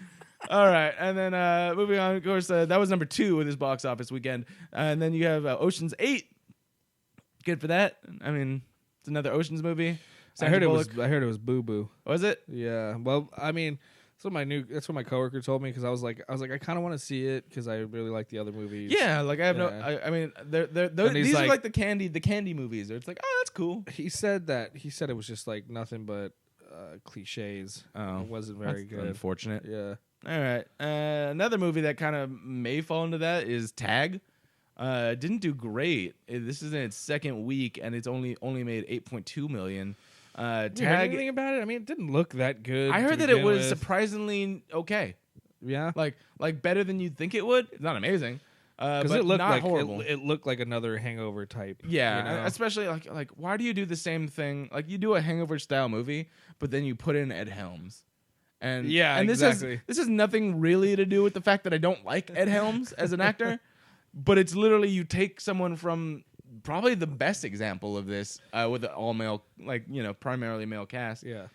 Speaker 1: All right. And then moving on, of course, that was number 2 with his box office weekend. And then you have Ocean's 8. Good for that. I mean, it's another Ocean's movie.
Speaker 2: I heard
Speaker 1: Bullock.
Speaker 2: it was Boo Boo.
Speaker 1: Was it?
Speaker 2: Yeah. Well, I mean, That's what my coworker told me because I was like, I kind of want to see it because I really like the other movies.
Speaker 1: Yeah, like I have no. I mean, these are
Speaker 2: like-
Speaker 1: like the candy movies. Where it's like, oh, that's cool.
Speaker 2: He said it was just like nothing but cliches.
Speaker 1: Oh,
Speaker 2: it wasn't very
Speaker 1: that's
Speaker 2: good.
Speaker 1: Unfortunate.
Speaker 2: Yeah.
Speaker 1: All right. Another movie that kind of may fall into that is Tag. Didn't do great. This is in its second week, and it's only made $8.2 million.
Speaker 2: You heard
Speaker 1: Tag.
Speaker 2: anything about it? I mean, it didn't look that good.
Speaker 1: I
Speaker 2: to
Speaker 1: heard that it
Speaker 2: begin
Speaker 1: was
Speaker 2: with.
Speaker 1: surprisingly okay.
Speaker 2: Yeah,
Speaker 1: like better than you'd think it would. It's not amazing,
Speaker 2: because
Speaker 1: but
Speaker 2: it looked
Speaker 1: not
Speaker 2: like
Speaker 1: horrible.
Speaker 2: it looked like another Hangover type.
Speaker 1: Yeah,
Speaker 2: you know?
Speaker 1: especially like why do you do the same thing? Like you do a Hangover style movie, but then you put in Ed Helms. And
Speaker 2: exactly.
Speaker 1: This has nothing really to do with the fact that I don't like Ed Helms as an actor, but it's literally you take someone from probably the best example of this with an all male, primarily male cast.
Speaker 2: Yeah.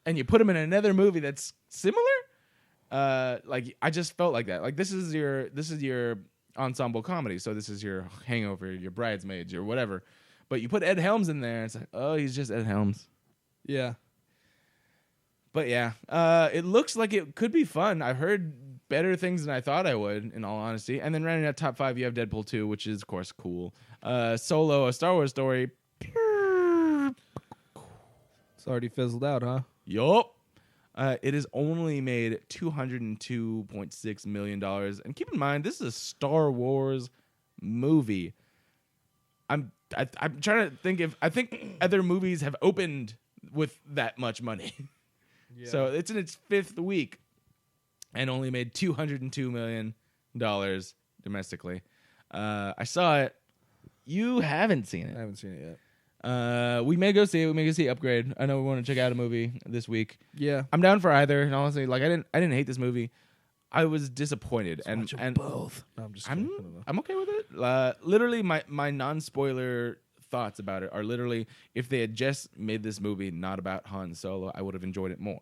Speaker 1: And you put him in another movie that's similar. Like I just felt like that. Like this is your ensemble comedy, so this is your Hangover, your Bridesmaids, or whatever. But you put Ed Helms in there, and it's like, oh, he's just Ed Helms.
Speaker 2: Yeah.
Speaker 1: But yeah, it looks like it could be fun. I've heard better things than I thought I would, in all honesty. And then rounding out top 5, you have Deadpool 2, which is, of course, cool. Solo, a Star Wars story.
Speaker 2: It's already fizzled out, huh?
Speaker 1: Yup. It has only made $202.6 million. And keep in mind, this is a Star Wars movie. I'm trying to think I think other movies have opened with that much money. Yeah. So it's in its 5th week and only made $202 million domestically. I saw it. You haven't seen it.
Speaker 2: I haven't seen it yet.
Speaker 1: We may go see it. We may go see Upgrade. I know we want to check out a movie this week.
Speaker 2: Yeah.
Speaker 1: I'm down for either. And honestly, like I didn't hate this movie. I was disappointed. And
Speaker 2: both. No, I'm just kidding. I don't know.
Speaker 1: I'm okay with it. Literally my non-spoiler thoughts about it are literally if they had just made this movie not about Han Solo, I would have enjoyed it more.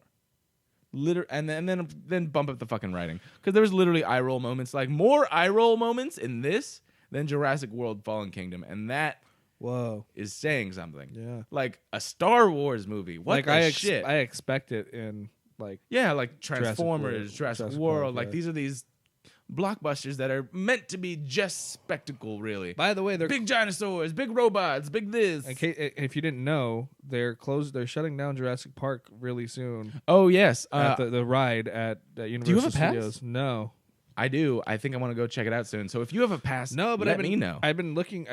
Speaker 1: And then bump up the fucking writing, because there was literally eye roll moments, like more eye roll moments in this than Jurassic World: Fallen Kingdom, and that is saying something.
Speaker 2: Yeah,
Speaker 1: like a Star Wars movie. What the shit?
Speaker 2: I expect it in like
Speaker 1: like Transformers, Jurassic World.
Speaker 2: Park,
Speaker 1: like these are these blockbusters that are meant to be just spectacle, really.
Speaker 2: By the way, they're
Speaker 1: big dinosaurs, big robots, big this.
Speaker 2: If you didn't know, they're shutting down Jurassic Park really soon.
Speaker 1: Oh yes,
Speaker 2: at the ride at Universal
Speaker 1: do you have a
Speaker 2: Studios.
Speaker 1: Pass?
Speaker 2: No,
Speaker 1: I do. I think I want to go check it out soon. So if you have a pass,
Speaker 2: no, but
Speaker 1: let me know.
Speaker 2: I've been looking.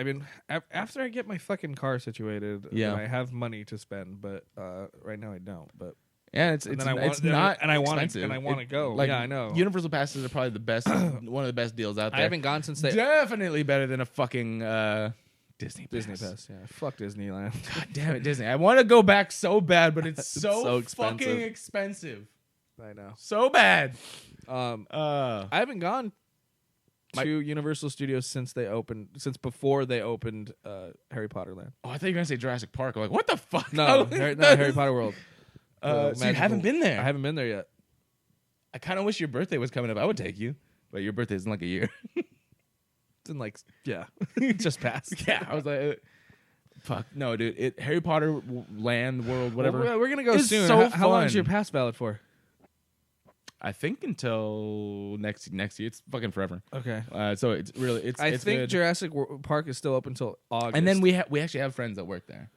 Speaker 2: After I get my fucking car situated.
Speaker 1: Yeah,
Speaker 2: I have money to spend, but right now I don't. But
Speaker 1: yeah, it's not expensive.
Speaker 2: And I want to go.
Speaker 1: Like,
Speaker 2: yeah, I know.
Speaker 1: Universal passes are probably the best, one of the best deals out there.
Speaker 2: I haven't gone since they
Speaker 1: definitely better than a fucking Disney
Speaker 2: Pass. Yeah, fuck Disneyland.
Speaker 1: God damn it, Disney! I want to go back so bad, but it's so
Speaker 2: expensive.
Speaker 1: fucking expensive.
Speaker 2: I know,
Speaker 1: so bad.
Speaker 2: I haven't gone to Universal Studios since before they opened Harry Potter Land.
Speaker 1: Oh, I thought you were gonna say Jurassic Park. I'm like, what the fuck?
Speaker 2: No, Harry Potter World.
Speaker 1: So you haven't been there?
Speaker 2: I haven't been there yet.
Speaker 1: I kind of wish your birthday was coming up. I would take you, but your birthday's in like a year.
Speaker 2: It's in just passed.
Speaker 1: Yeah, I was like, fuck no, dude. Harry Potter Land World, whatever.
Speaker 2: Well, we're gonna go soon.
Speaker 1: So
Speaker 2: how long is your pass valid for?
Speaker 1: I think until next year. It's fucking forever.
Speaker 2: Okay.
Speaker 1: So it's really
Speaker 2: I
Speaker 1: it's
Speaker 2: think
Speaker 1: good.
Speaker 2: Jurassic Park is still up until August.
Speaker 1: And then we actually have friends that work there.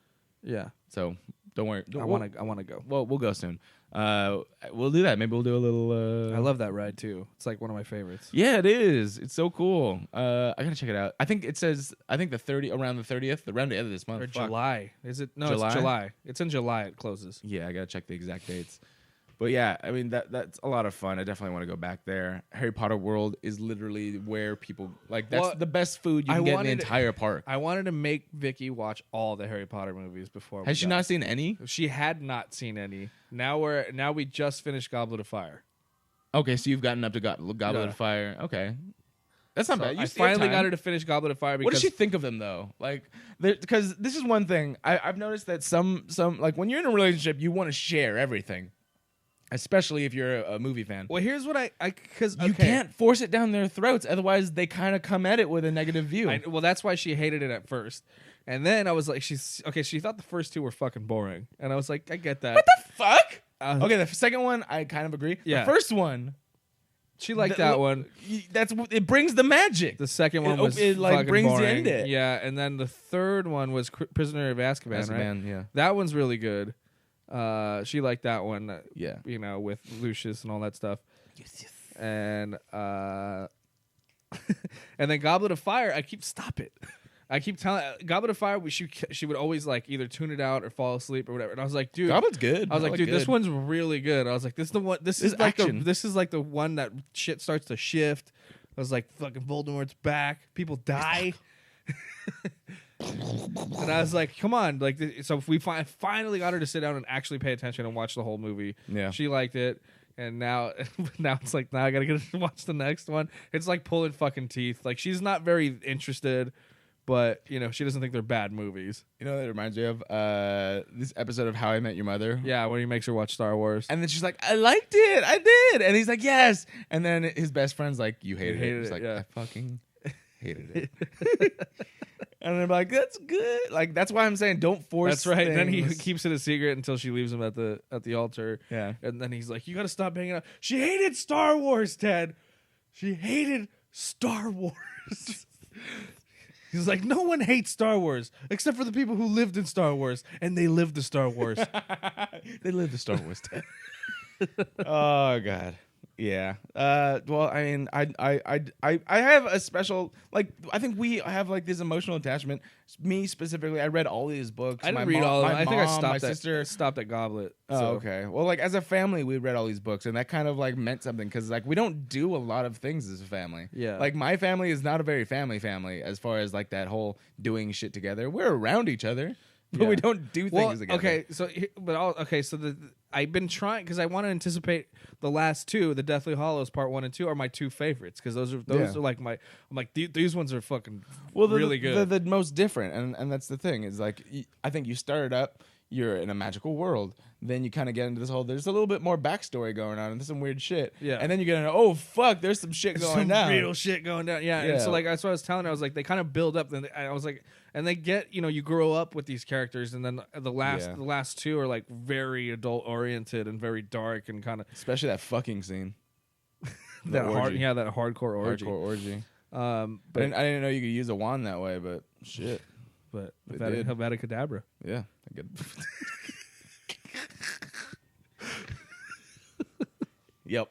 Speaker 2: Yeah.
Speaker 1: So don't worry.
Speaker 2: I want to go.
Speaker 1: Well, we'll go soon. We'll do that. Maybe we'll do a little.
Speaker 2: I love that ride too. It's like one of my favorites.
Speaker 1: Yeah, it is. It's so cool. I gotta check it out. I think it says. I think around the 30th, around the end of this month.
Speaker 2: Or July. Is it? No,
Speaker 1: July?
Speaker 2: it's July. It's in July. It closes.
Speaker 1: Yeah, I gotta check the exact dates. But yeah, I mean that's a lot of fun. I definitely want to go back there. Harry Potter World is literally where people like. That's the best food you can get in the entire park.
Speaker 2: I wanted to make Vicky watch all the Harry Potter movies before.
Speaker 1: Has she not seen any?
Speaker 2: She had not seen any. Now we just finished Goblet of Fire.
Speaker 1: Okay, so you've gotten up to Goblet of Fire. Okay, that's not bad.
Speaker 2: I finally got her to finish Goblet of Fire. Because
Speaker 1: what does she think of them though? Like, because this is one thing I've noticed that some like when you're in a relationship, you want to share everything. Especially if you're a movie fan.
Speaker 2: Well, here's what because
Speaker 1: you can't force it down their throats, otherwise they kind of come at it with a negative view.
Speaker 2: Well, that's why she hated it at first, and then I was like, she thought the first two were fucking boring, and I was like, I get that.
Speaker 1: What the fuck? Okay, the second one I kind of agree.
Speaker 2: Yeah.
Speaker 1: The first one,
Speaker 2: She liked that one.
Speaker 1: It brings the magic.
Speaker 2: The second one was
Speaker 1: it like
Speaker 2: fucking
Speaker 1: brings
Speaker 2: boring.
Speaker 1: you into it.
Speaker 2: Yeah, and then the third one was Prisoner of Azkaban, right?
Speaker 1: Azkaban, yeah.
Speaker 2: That one's really good. She liked that one.
Speaker 1: Yeah.
Speaker 2: You know, with Lucius and all that stuff. And and then Goblet of Fire. I keep telling Goblet of Fire. She would always like either tune it out or fall asleep or whatever. And I was like, dude,
Speaker 1: Goblet's good.
Speaker 2: I was like, dude,
Speaker 1: good.
Speaker 2: this one's really good. I was like, this is the one. This is like
Speaker 1: action.
Speaker 2: this is like the one that shit starts to shift. I was like, fucking Voldemort's back. People die. And I was like, come on, like, so if we finally got her to sit down and actually pay attention and watch the whole movie.
Speaker 1: Yeah.
Speaker 2: She liked it. And now it's like, now I gotta get her to watch the next one. It's like pulling fucking teeth. Like, she's not very interested, but you know, she doesn't think they're bad movies.
Speaker 1: You know what it reminds me of? This episode of How I Met Your Mother.
Speaker 2: Yeah, when he makes her watch Star Wars.
Speaker 1: And then she's like, I liked it. I did. And he's like, yes. And then his best friend's like, you hated it. He's like,
Speaker 2: yeah.
Speaker 1: I fucking hated it. And they're like, that's good. Like, that's why I'm saying don't force
Speaker 2: That's right.
Speaker 1: things.
Speaker 2: Then he keeps it a secret until she leaves him at the altar.
Speaker 1: Yeah.
Speaker 2: And then he's like, you got to stop hanging out. She hated Star Wars, Ted. She hated Star Wars. He's like, no one hates Star Wars except for the people who lived in Star Wars, and they lived the Star Wars.
Speaker 1: They lived the Star Wars, Ted. Oh, God. Yeah. Well, I mean, I have a special, like, I think we have like this emotional attachment. Me specifically, I read all these books.
Speaker 2: I didn't
Speaker 1: My
Speaker 2: read
Speaker 1: mom-
Speaker 2: all of
Speaker 1: my
Speaker 2: them. I think I
Speaker 1: mom, my
Speaker 2: stopped
Speaker 1: sister.
Speaker 2: stopped at Goblet.
Speaker 1: Oh,
Speaker 2: so.
Speaker 1: okay. Well, like as a family, we read all these books, and that kind of like meant something because like we don't do a lot of things as a family.
Speaker 2: Yeah.
Speaker 1: Like my family is not a very family as far as like that whole doing shit together. We're around each other, but we
Speaker 2: Yeah.
Speaker 1: don't do things together.
Speaker 2: Okay, so I've been trying because I want to anticipate the last two, the Deathly Hallows Part 1 and 2 are my two favorites because those are like my. I'm like these ones are fucking really good.
Speaker 1: The most different, and that's the thing is like I think you start up, you're in a magical world, then you kind of get into this whole. There's a little bit more backstory going on, and there's some weird shit.
Speaker 2: Yeah.
Speaker 1: And then you get into fuck, there's some shit going
Speaker 2: Some
Speaker 1: down.
Speaker 2: real shit going down. Yeah. And so like that's what I was telling her. I was like, they kind of build up. And I was like, and they get, you grow up with these characters, and then the last two are like very adult oriented and very dark and kind of
Speaker 1: Especially that fucking scene.
Speaker 2: that
Speaker 1: orgy.
Speaker 2: that hardcore orgy.
Speaker 1: Hardcore orgy.
Speaker 2: But
Speaker 1: I didn't know you could use a wand that way, but shit.
Speaker 2: but
Speaker 1: They did.
Speaker 2: Avada Kedavra.
Speaker 1: Yeah. I get Yep.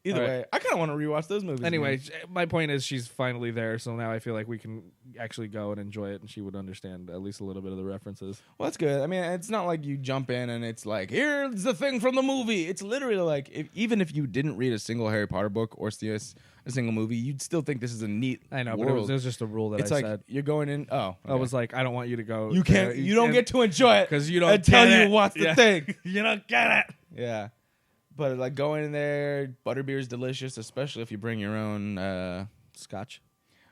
Speaker 1: Either
Speaker 2: All right.
Speaker 1: way, I kind of want to rewatch those movies.
Speaker 2: Anyway,
Speaker 1: again.
Speaker 2: my point is she's finally there, so now I feel like we can actually go and enjoy it, and she would understand at least a little bit of the references.
Speaker 1: Well, that's good. I mean, it's not like you jump in and it's like, here's the thing from the movie. It's literally like, even if you didn't read a single Harry Potter book or see a single movie, you'd still think this is a neat
Speaker 2: I know,
Speaker 1: world.
Speaker 2: but it was just a rule that
Speaker 1: It's
Speaker 2: I
Speaker 1: like
Speaker 2: said.
Speaker 1: you're going in. Oh,
Speaker 2: I was like, I don't want you to go.
Speaker 1: you can't.
Speaker 2: there.
Speaker 1: You don't get to enjoy it
Speaker 2: because you don't
Speaker 1: until
Speaker 2: get
Speaker 1: you
Speaker 2: it.
Speaker 1: watch the
Speaker 2: Yeah.
Speaker 1: thing.
Speaker 2: You don't get it.
Speaker 1: Yeah, but like going in there, butterbeer's delicious, especially if you bring your own
Speaker 2: Scotch.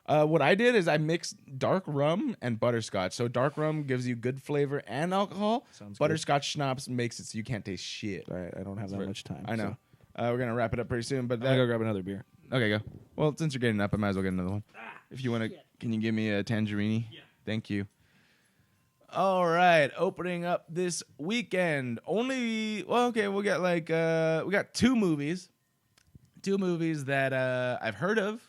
Speaker 1: What I did is I mixed dark rum and butterscotch. So dark rum gives you good flavor and alcohol.
Speaker 2: Sounds good.
Speaker 1: Butterscotch schnapps makes it so you can't taste shit.
Speaker 2: All right, I don't have that much time.
Speaker 1: I know.
Speaker 2: so
Speaker 1: We're gonna wrap it up pretty soon, but
Speaker 2: I'm gonna go grab another beer.
Speaker 1: Okay, go. Well, since you're getting up, I might as well get another one. If you want to, can you give me a tangerine? Yeah. Thank you. All right, opening up this weekend. We got two movies that I've heard of.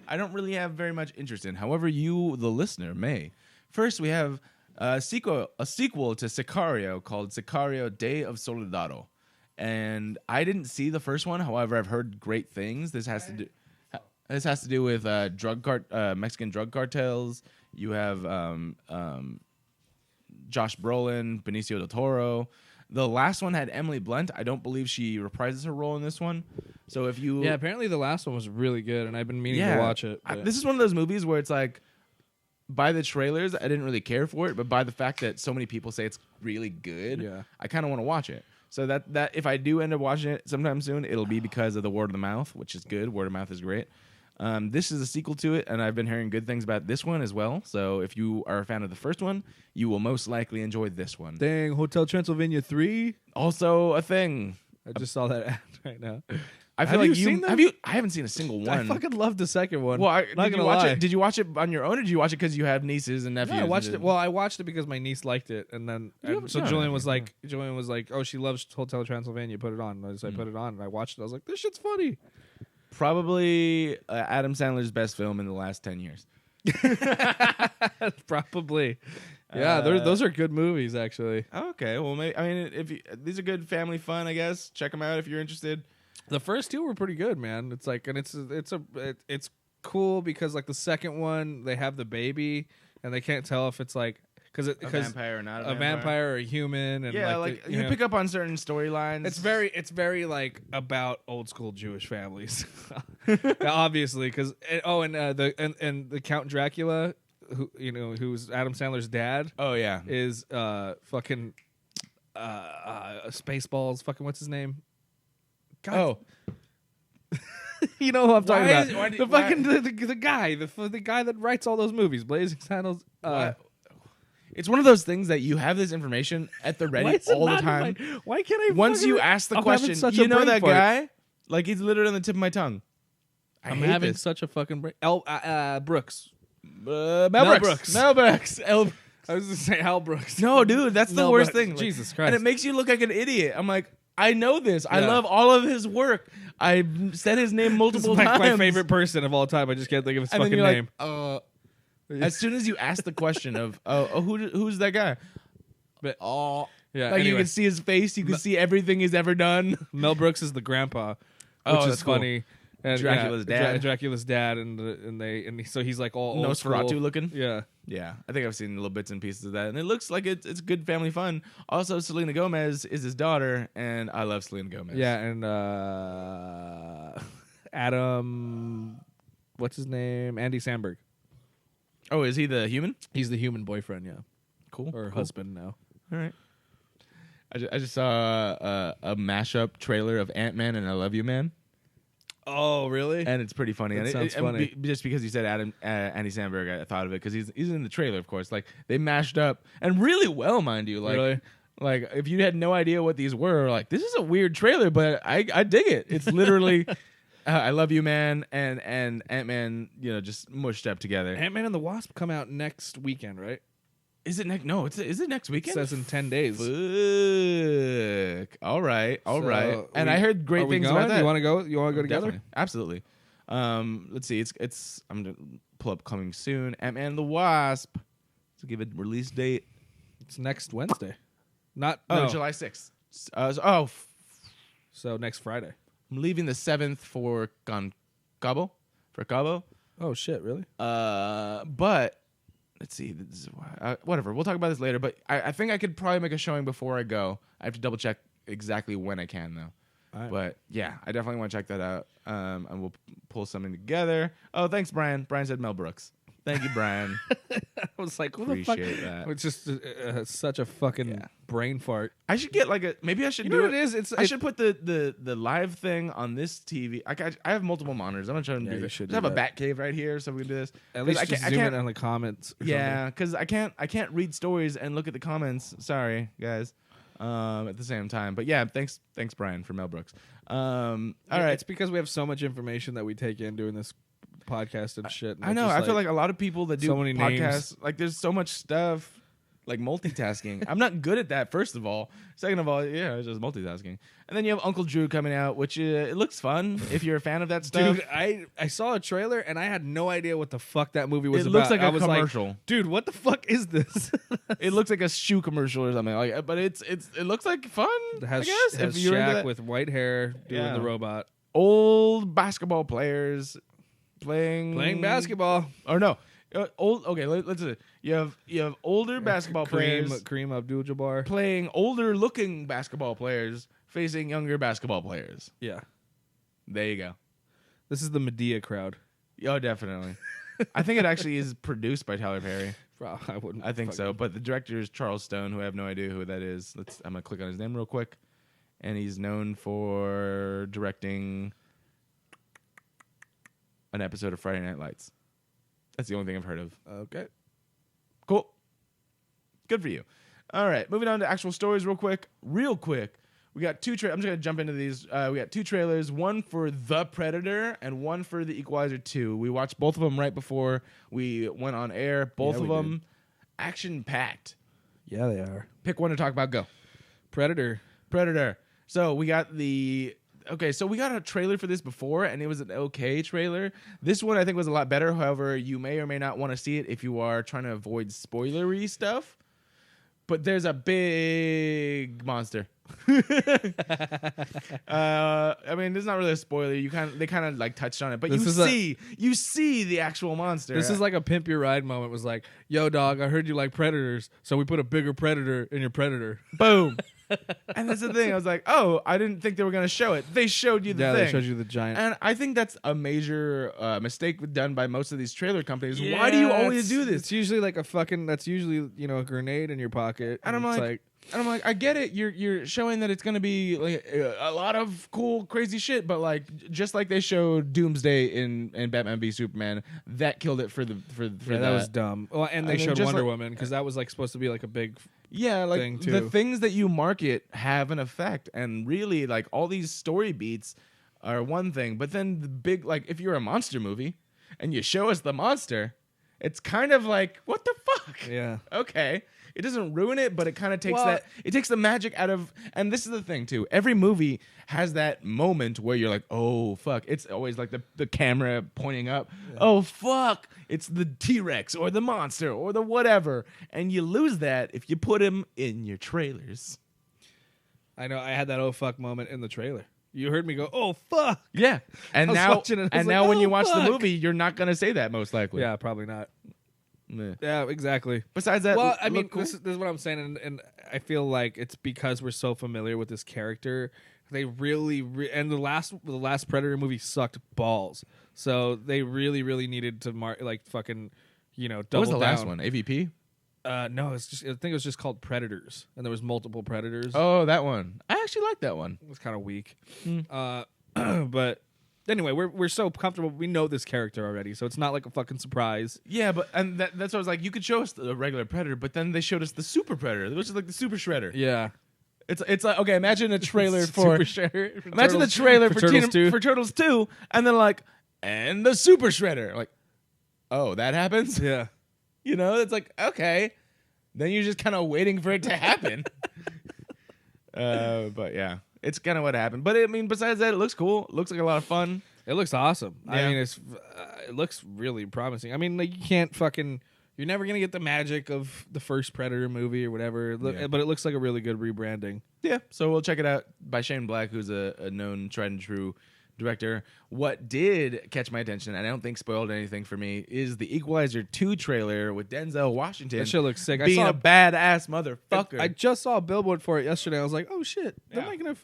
Speaker 1: I don't really have very much interest in. However, you, the listener, may. First, we have a sequel to Sicario called Sicario: Day of Soldado. And I didn't see the first one. However, I've heard great things. This has to do with Mexican drug cartels. You have Josh Brolin, Benicio del Toro. The last one had Emily Blunt. I don't believe she reprises her role in this one. So if you
Speaker 2: apparently the last one was really good, and I've been meaning to watch it. but-
Speaker 1: This is one of those movies where it's like, by the trailers, I didn't really care for it, but by the fact that so many people say it's really good, I kind of want to watch it. So that if I do end up watching it sometime soon, it'll be because of the word of the mouth, which is good. Word of mouth is great. This is a sequel to it, and I've been hearing good things about this one as well. So if you are a fan of the first one, you will most likely enjoy this one.
Speaker 2: Dang, Hotel Transylvania 3.
Speaker 1: Also a thing.
Speaker 2: I just saw that ad right now.
Speaker 1: I feel
Speaker 2: Have
Speaker 1: like
Speaker 2: you seen them?
Speaker 1: have you. I haven't seen a single one.
Speaker 2: I fucking loved the second one.
Speaker 1: Well,
Speaker 2: Not
Speaker 1: did you
Speaker 2: gonna
Speaker 1: watch
Speaker 2: lie.
Speaker 1: it? Did you watch it on your own, or did you watch it because you have nieces and nephews?
Speaker 2: No, I watched
Speaker 1: and
Speaker 2: it. Well, I watched it because my niece liked it, and then so
Speaker 1: yeah,
Speaker 2: Julian
Speaker 1: okay,
Speaker 2: was like, "Oh, she loves Hotel Transylvania. Put it on." So I
Speaker 1: Mm.
Speaker 2: put it on, and I watched it. I was like, "This shit's funny."
Speaker 1: probably Adam Sandler's best film in the last 10 years.
Speaker 2: Probably. Yeah, those are good movies, actually.
Speaker 1: Okay, well, maybe, I mean, if these are good family fun, I guess. Check them out if you're interested.
Speaker 2: The first two were pretty good, man. It's like, and it's cool because like the second one, they have the baby, and they can't tell if it's like because
Speaker 1: A vampire or not a
Speaker 2: a vampire or a human, and
Speaker 1: Yeah,
Speaker 2: like,
Speaker 1: like you pick up on certain storylines.
Speaker 2: It's very like about old school Jewish families, obviously. Because the Count Dracula, who's Adam Sandler's dad.
Speaker 1: Oh yeah,
Speaker 2: is fucking Spaceballs. Fucking what's his name? God.
Speaker 1: Oh.
Speaker 2: You know who I'm talking
Speaker 1: Why
Speaker 2: about?
Speaker 1: is- why do-
Speaker 2: the
Speaker 1: why-
Speaker 2: fucking the guy, the guy that writes all those movies, Blazing Saddles.
Speaker 1: It's one of those things that you have this information at the
Speaker 2: Why
Speaker 1: ready
Speaker 2: is it
Speaker 1: all the
Speaker 2: not in
Speaker 1: time.
Speaker 2: my- why can't I
Speaker 1: Once
Speaker 2: fucking-
Speaker 1: you ask the
Speaker 2: I'm having
Speaker 1: question,
Speaker 2: such
Speaker 1: you
Speaker 2: a
Speaker 1: know
Speaker 2: brain
Speaker 1: that
Speaker 2: fart.
Speaker 1: guy? Like he's literally on the tip of my tongue.
Speaker 2: I'm
Speaker 1: hate
Speaker 2: having
Speaker 1: this.
Speaker 2: such a fucking brain. Brooks.
Speaker 1: Mel
Speaker 2: Mel
Speaker 1: Brooks.
Speaker 2: Brooks.
Speaker 1: Mel Brooks.
Speaker 2: I was gonna say Al Brooks.
Speaker 1: No, dude, that's the
Speaker 2: Mel
Speaker 1: worst
Speaker 2: Brooks.
Speaker 1: thing. Like,
Speaker 2: Jesus Christ.
Speaker 1: And it makes you look like an idiot. I'm like, I know this. I
Speaker 2: Yeah.
Speaker 1: love all of his work. I said his name
Speaker 2: This is
Speaker 1: multiple
Speaker 2: my
Speaker 1: times.
Speaker 2: favorite person of all time. I just can't think of his
Speaker 1: And then
Speaker 2: fucking
Speaker 1: you're
Speaker 2: name.
Speaker 1: like, as soon as you ask the question of, who's that guy?
Speaker 2: But
Speaker 1: like
Speaker 2: yeah,
Speaker 1: you
Speaker 2: anyway.
Speaker 1: can see his face, you can see everything he's ever done.
Speaker 2: Mel Brooks is the grandpa,
Speaker 1: Oh,
Speaker 2: which
Speaker 1: that's
Speaker 2: is
Speaker 1: cool.
Speaker 2: funny. And
Speaker 1: Dracula's dad.
Speaker 2: Dracula's dad, so he's like all old
Speaker 1: Nosferatu
Speaker 2: school.
Speaker 1: looking.
Speaker 2: Yeah,
Speaker 1: Yeah, I think I've seen little bits and pieces of that, and it looks like it's good family fun. Also, Selena Gomez is his daughter, and I love Selena Gomez.
Speaker 2: yeah, and Adam, what's his name? Andy Samberg.
Speaker 1: Oh, is he the human?
Speaker 2: He's the human boyfriend. Yeah,
Speaker 1: Cool.
Speaker 2: or
Speaker 1: cool.
Speaker 2: husband now.
Speaker 1: All right. I just saw a mashup trailer of Ant-Man and I Love You Man,
Speaker 2: Oh, really?
Speaker 1: and it's pretty funny.
Speaker 2: That
Speaker 1: And
Speaker 2: sounds funny.
Speaker 1: Just because you said Andy Samberg, I thought of it because he's in the trailer, of course. Like they mashed up and really well, mind you. Like,
Speaker 2: Really?
Speaker 1: like if you had no idea what these were, like this is a weird trailer, but I dig it. It's literally I Love You Man and Ant-Man, just mushed up together.
Speaker 2: Ant-Man and the Wasp come out next weekend, right?
Speaker 1: Is it next? No, is it next
Speaker 2: It
Speaker 1: weekend?
Speaker 2: says in 10 days.
Speaker 1: Fuck. All right.
Speaker 2: So,
Speaker 1: And I heard great
Speaker 2: are we
Speaker 1: things
Speaker 2: going?
Speaker 1: about that.
Speaker 2: You want to go? You want to go together?
Speaker 1: Definitely. Absolutely. Let's see. It's. I'm gonna pull up coming soon. Ant-Man and the Wasp. To give a release date.
Speaker 2: It's next Wednesday. Not
Speaker 1: Oh,
Speaker 2: no.
Speaker 1: July 6th.
Speaker 2: So next Friday.
Speaker 1: I'm leaving the 7th for Cabo.
Speaker 2: Oh shit! Really?
Speaker 1: But let's see. This is whatever. We'll talk about this later. But I think I could probably make a showing before I go. I have to double check exactly when I can though.
Speaker 2: All right.
Speaker 1: But yeah, I definitely want to check that out. And we'll pull something together. Oh, thanks, Brian. Brian said Mel Brooks. Thank you, Brian.
Speaker 2: I was like, who the fuck?
Speaker 1: Appreciate that.
Speaker 2: It's just such a fucking brain fart.
Speaker 1: I should get like maybe I should
Speaker 2: You
Speaker 1: do
Speaker 2: know what
Speaker 1: it.
Speaker 2: it is?
Speaker 1: I should put the live thing on this TV. I have multiple monitors. I'm gonna try to
Speaker 2: Yeah,
Speaker 1: do
Speaker 2: you
Speaker 1: this.
Speaker 2: should
Speaker 1: Just
Speaker 2: do
Speaker 1: have a
Speaker 2: that.
Speaker 1: bat cave right here, so we can do this.
Speaker 2: At
Speaker 1: 'Cause
Speaker 2: least
Speaker 1: I
Speaker 2: just
Speaker 1: can't,
Speaker 2: zoom
Speaker 1: I
Speaker 2: in
Speaker 1: can't,
Speaker 2: on the comments. Or
Speaker 1: yeah, because I can't read stories and look at the comments. Sorry, guys. At the same time, but yeah, thanks Brian for Mel Brooks. All right,
Speaker 2: It's because we have so much information that we take in doing this podcast and shit. and
Speaker 1: I
Speaker 2: it's
Speaker 1: know.
Speaker 2: just
Speaker 1: I feel like a lot of people that do
Speaker 2: so many
Speaker 1: podcasts,
Speaker 2: names.
Speaker 1: like there's so much stuff, like multitasking. I'm not good at that. First of all, second of all, yeah, it's just multitasking. And then you have Uncle Drew coming out, which it looks fun if you're a fan of that stuff.
Speaker 2: Dude, I saw a trailer and I had no idea what the fuck that movie was
Speaker 1: It
Speaker 2: about.
Speaker 1: looks like
Speaker 2: I
Speaker 1: a
Speaker 2: was
Speaker 1: commercial.
Speaker 2: Dude, what the fuck is this?
Speaker 1: It looks like a shoe commercial or something. Like, but it looks like fun.
Speaker 2: It has,
Speaker 1: I guess
Speaker 2: it has
Speaker 1: if you're into
Speaker 2: Shaq
Speaker 1: that.
Speaker 2: with white hair doing
Speaker 1: Yeah.
Speaker 2: the robot.
Speaker 1: Old basketball players playing
Speaker 2: basketball.
Speaker 1: Or no, old. Okay, let's do it. You have older basketball players
Speaker 2: Kareem Abdul-Jabbar.
Speaker 1: playing older looking basketball players facing younger basketball players.
Speaker 2: Yeah.
Speaker 1: There you go.
Speaker 2: This is the Medea crowd.
Speaker 1: Oh, definitely. I think it actually is produced by Tyler Perry.
Speaker 2: Bro, I wouldn't.
Speaker 1: I think so. But the director is Charles Stone, who I have no idea who that is. I'm gonna click on his name real quick, and he's known for directing an episode of Friday Night Lights. That's the only thing I've heard of.
Speaker 2: Okay.
Speaker 1: Cool. Good for you. All right, moving on to actual stories real quick. We got two. I'm just gonna jump into these. We got 2 trailers. One for The Predator and one for The Equalizer 2. We watched both of them right before we went on air. Both of them action packed.
Speaker 2: Yeah, they are.
Speaker 1: Pick one to talk about. Go.
Speaker 2: Predator.
Speaker 1: So we got so we got a trailer for this before, and it was an okay trailer. This one I think was a lot better. However, you may or may not want to see it if you are trying to avoid spoilery stuff. But there's a big monster. I mean, this is not really a spoiler. They kind of like touched on it, but you see the actual monster.
Speaker 2: This is like a Pimp Your Ride moment. Was like, yo, dog, I heard you like predators, so we put a bigger predator in your predator.
Speaker 1: Boom. And that's the thing. I was like, oh, I didn't think they were going to show it. They showed you the thing.
Speaker 2: Yeah, they showed you the giant.
Speaker 1: And I think that's a major mistake done by most of these trailer companies. Yeah, why do you always do this?
Speaker 2: It's usually like that's usually, a grenade in your pocket.
Speaker 1: And I'm like, I get it. You're showing that it's going to be like a lot of cool, crazy shit, but like just like they showed Doomsday in Batman v Superman, that killed it for
Speaker 2: that was dumb. Well, and they showed Wonder Woman because that was like supposed to be like a big thing too.
Speaker 1: The things that you market have an effect, and really like all these story beats are one thing, but then the big if you're a monster movie and you show us the monster, it's kind of like what the fuck?
Speaker 2: Yeah.
Speaker 1: Okay. It doesn't ruin it, but it kind of takes it takes the magic out of. And this is the thing too. Every movie has that moment where you're like, oh fuck. It's always like the camera pointing up. Yeah. Oh fuck. It's the T-Rex or the monster or the whatever, and you lose that if you put him in your trailers.
Speaker 2: I know. I had that oh fuck moment in the trailer. You heard me go, oh fuck.
Speaker 1: Yeah. And now when you watch the movie, you're not gonna say that most likely.
Speaker 2: Yeah, probably not.
Speaker 1: Yeah.
Speaker 2: Yeah, exactly.
Speaker 1: Besides that,
Speaker 2: well, I mean, cool. This is what I'm saying, and I feel like it's because we're so familiar with this character. They really and the last Predator movie sucked balls, so they really needed to fucking, double down.
Speaker 1: What was the last one? AVP?
Speaker 2: No, I think it was just called Predators, and there was multiple Predators.
Speaker 1: Oh, that one. I actually like that one.
Speaker 2: It was kind of weak, but. Anyway, we're so comfortable. We know this character already, so it's not like a fucking surprise.
Speaker 1: Yeah, but that's what I was like. You could show us the regular Predator, but then they showed us the Super Predator, which is like the Super Shredder.
Speaker 2: Yeah,
Speaker 1: it's like okay. Imagine a trailer
Speaker 2: for Super Shredder.
Speaker 1: Imagine the trailer for
Speaker 2: Turtles 2.
Speaker 1: For Turtles 2, and then and the Super Shredder. Like, oh, that happens.
Speaker 2: Yeah,
Speaker 1: it's like okay. Then you're just kind of waiting for it to happen. But yeah. It's kind of what happened. But, I mean, besides that, it looks cool. It looks like a lot of fun.
Speaker 2: It looks awesome.
Speaker 1: Yeah.
Speaker 2: I mean, it looks really promising. I mean, you can't you're never going to get the magic of the first Predator movie or whatever. But it looks like a really good rebranding.
Speaker 1: Yeah, so we'll check it out by Shane Black, who's a known tried and true director. What did catch my attention, and I don't think spoiled anything for me, is the Equalizer 2 trailer with Denzel Washington.
Speaker 2: That shit looks sick.
Speaker 1: Being a badass motherfucker.
Speaker 2: I just saw a billboard for it yesterday. I was like, oh shit, they're making a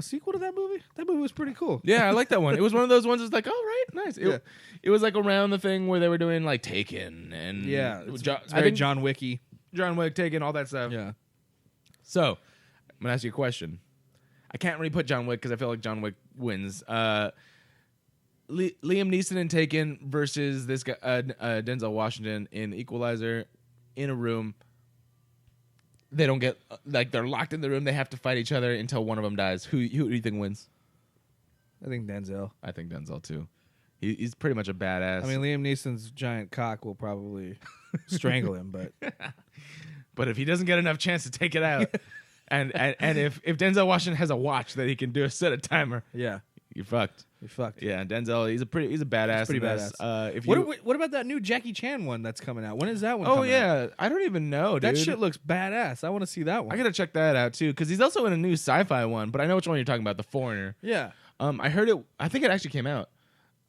Speaker 2: sequel to that movie? That movie was pretty cool.
Speaker 1: Yeah, I like that one. It was one of those ones that's like, all right, nice. It was like around the thing where they were doing like Taken and
Speaker 2: it's very John Wicky.
Speaker 1: John Wick, Taken, all that stuff.
Speaker 2: Yeah.
Speaker 1: So, I'm going to ask you a question. I can't really put John Wick because I feel like John Wick wins. Liam Neeson in Taken versus this guy, Denzel Washington in Equalizer in a room. They don't get they're locked in the room. They have to fight each other until one of them dies. Who do you think wins?
Speaker 2: I think Denzel.
Speaker 1: I think Denzel too. He's pretty much a badass.
Speaker 2: I mean, Liam Neeson's giant cock will probably strangle him,
Speaker 1: but if he doesn't get enough chance to take it out. And if Denzel Washington has a watch that he can do a set a timer,
Speaker 2: yeah,
Speaker 1: you're fucked.
Speaker 2: You're fucked.
Speaker 1: Yeah, Denzel, he's a badass.
Speaker 2: He's pretty badass. What about that new Jackie Chan one that's coming out? When is that one?
Speaker 1: Oh yeah, I don't even know.
Speaker 2: That
Speaker 1: dude.
Speaker 2: shit looks badass. I want to see that one.
Speaker 1: I gotta check that out too because he's also in a new sci-fi one. But I know which one you're talking about, The Foreigner.
Speaker 2: Yeah.
Speaker 1: I heard it. I think it actually came out.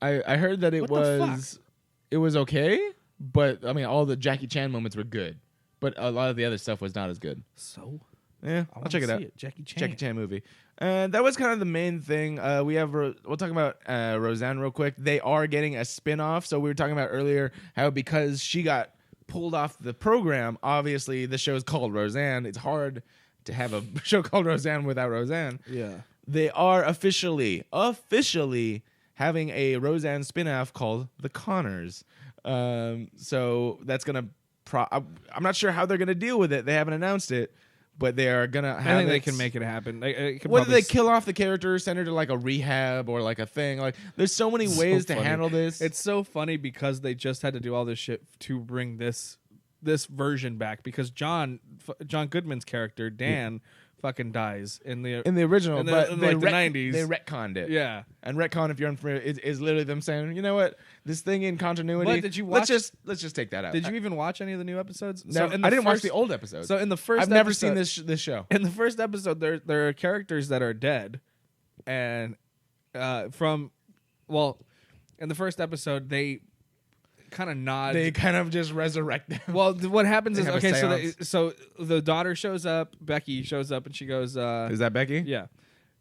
Speaker 1: I heard that it was okay, but I mean all the Jackie Chan moments were good, but a lot of the other stuff was not as good.
Speaker 2: So.
Speaker 1: Yeah, I'll check it out.
Speaker 2: Jackie
Speaker 1: Chan movie. That was kind of the main thing. We'll talk about Roseanne real quick. They are getting a spin-off. So we were talking about earlier how because she got pulled off the program, obviously the show is called Roseanne. It's hard to have a show called Roseanne without Roseanne.
Speaker 2: Yeah.
Speaker 1: They are officially having a Roseanne spin-off called The Conners. So that's going to... I'm not sure how they're going to deal with it. They haven't announced it. but they are gonna.
Speaker 2: I
Speaker 1: have
Speaker 2: think they
Speaker 1: it-
Speaker 2: can make it happen. They could
Speaker 1: Whether
Speaker 2: probably
Speaker 1: they kill off the character, send her to like a rehab or like a thing, like there's so many
Speaker 2: So
Speaker 1: ways to
Speaker 2: funny.
Speaker 1: handle this.
Speaker 2: It's so funny because they just had to do all this shit to bring this version back because John Goodman's character Dan fucking dies in the
Speaker 1: original,
Speaker 2: in the,
Speaker 1: but
Speaker 2: in
Speaker 1: they
Speaker 2: like the 90s.
Speaker 1: They retconned it.
Speaker 2: Yeah.
Speaker 1: And retcon, if you're unfamiliar, is literally them saying, you know what, this thing in continuity.
Speaker 2: But did you watch?
Speaker 1: Let's just take that out.
Speaker 2: Did you even watch any of the new episodes?
Speaker 1: No,
Speaker 2: in
Speaker 1: I didn't watch the old episodes.
Speaker 2: So in the first,
Speaker 1: I've never seen
Speaker 2: episode-
Speaker 1: this show.
Speaker 2: In the first episode, there are characters that are dead, and in the first episode they kind of nod.
Speaker 1: They kind of just resurrect them.
Speaker 2: Well, what happens
Speaker 1: They
Speaker 2: is
Speaker 1: have a
Speaker 2: okay.
Speaker 1: seance.
Speaker 2: So the daughter shows up. Becky shows up, and she goes.
Speaker 1: Is that Becky?
Speaker 2: Yeah,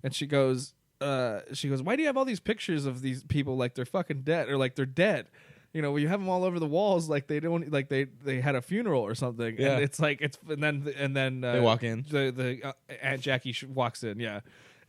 Speaker 2: and she goes. Why do you have all these pictures of these people like they're fucking dead or like they're dead? You know, you have them all over the walls like they don't like they had a funeral or something.
Speaker 1: Yeah.
Speaker 2: And it's like and then
Speaker 1: They walk in.
Speaker 2: The Aunt Jackie walks in. Yeah.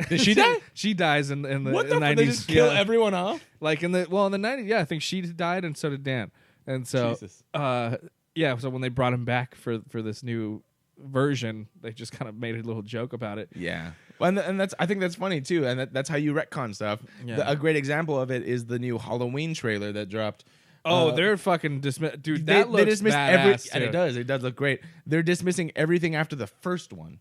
Speaker 1: Did she die?
Speaker 2: She dies in the
Speaker 1: What the?
Speaker 2: 90s.
Speaker 1: They just kill
Speaker 2: yeah.
Speaker 1: everyone off?
Speaker 2: Like in the 90s. Yeah, I think she died and so did Dan. And so
Speaker 1: Jesus.
Speaker 2: so when they brought him back for this new version, they just kind of made a little joke about it.
Speaker 1: Yeah. Well, and that's I think that's funny too, and that's how you retcon stuff.
Speaker 2: Yeah.
Speaker 1: A great example of it is the new Halloween trailer that dropped.
Speaker 2: Oh, they're fucking dude.
Speaker 1: They
Speaker 2: That looks
Speaker 1: dismissed
Speaker 2: badass,
Speaker 1: and
Speaker 2: too.
Speaker 1: it does look great. They're dismissing everything after the first one.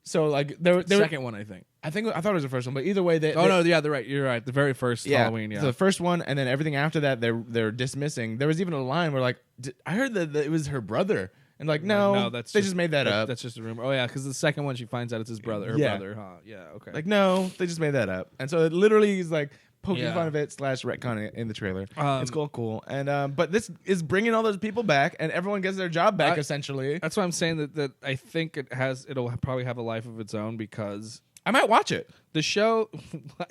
Speaker 1: So like there
Speaker 2: Second one, I think.
Speaker 1: I thought it was the first one, but either way, they.
Speaker 2: Oh no, yeah, they're right. You're right. The very first Halloween. Yeah.
Speaker 1: So the first one, and then everything after that, they're dismissing. There was even a line where like I heard that it was her brother, and like no,
Speaker 2: that's
Speaker 1: they just made that up.
Speaker 2: That's just a rumor. Oh yeah, because the second one she finds out it's his brother. Her
Speaker 1: Yeah.
Speaker 2: brother, huh? Yeah. Okay.
Speaker 1: Like no, they just made that up, and so it literally is like poking
Speaker 2: Yeah.
Speaker 1: fun of it / retcon it in the trailer.
Speaker 2: Um,
Speaker 1: it's cool, and but this is bringing all those people back, and everyone gets their job back essentially.
Speaker 2: That's why I'm saying that I think it'll probably have a life of its own because
Speaker 1: I might watch it.
Speaker 2: The show,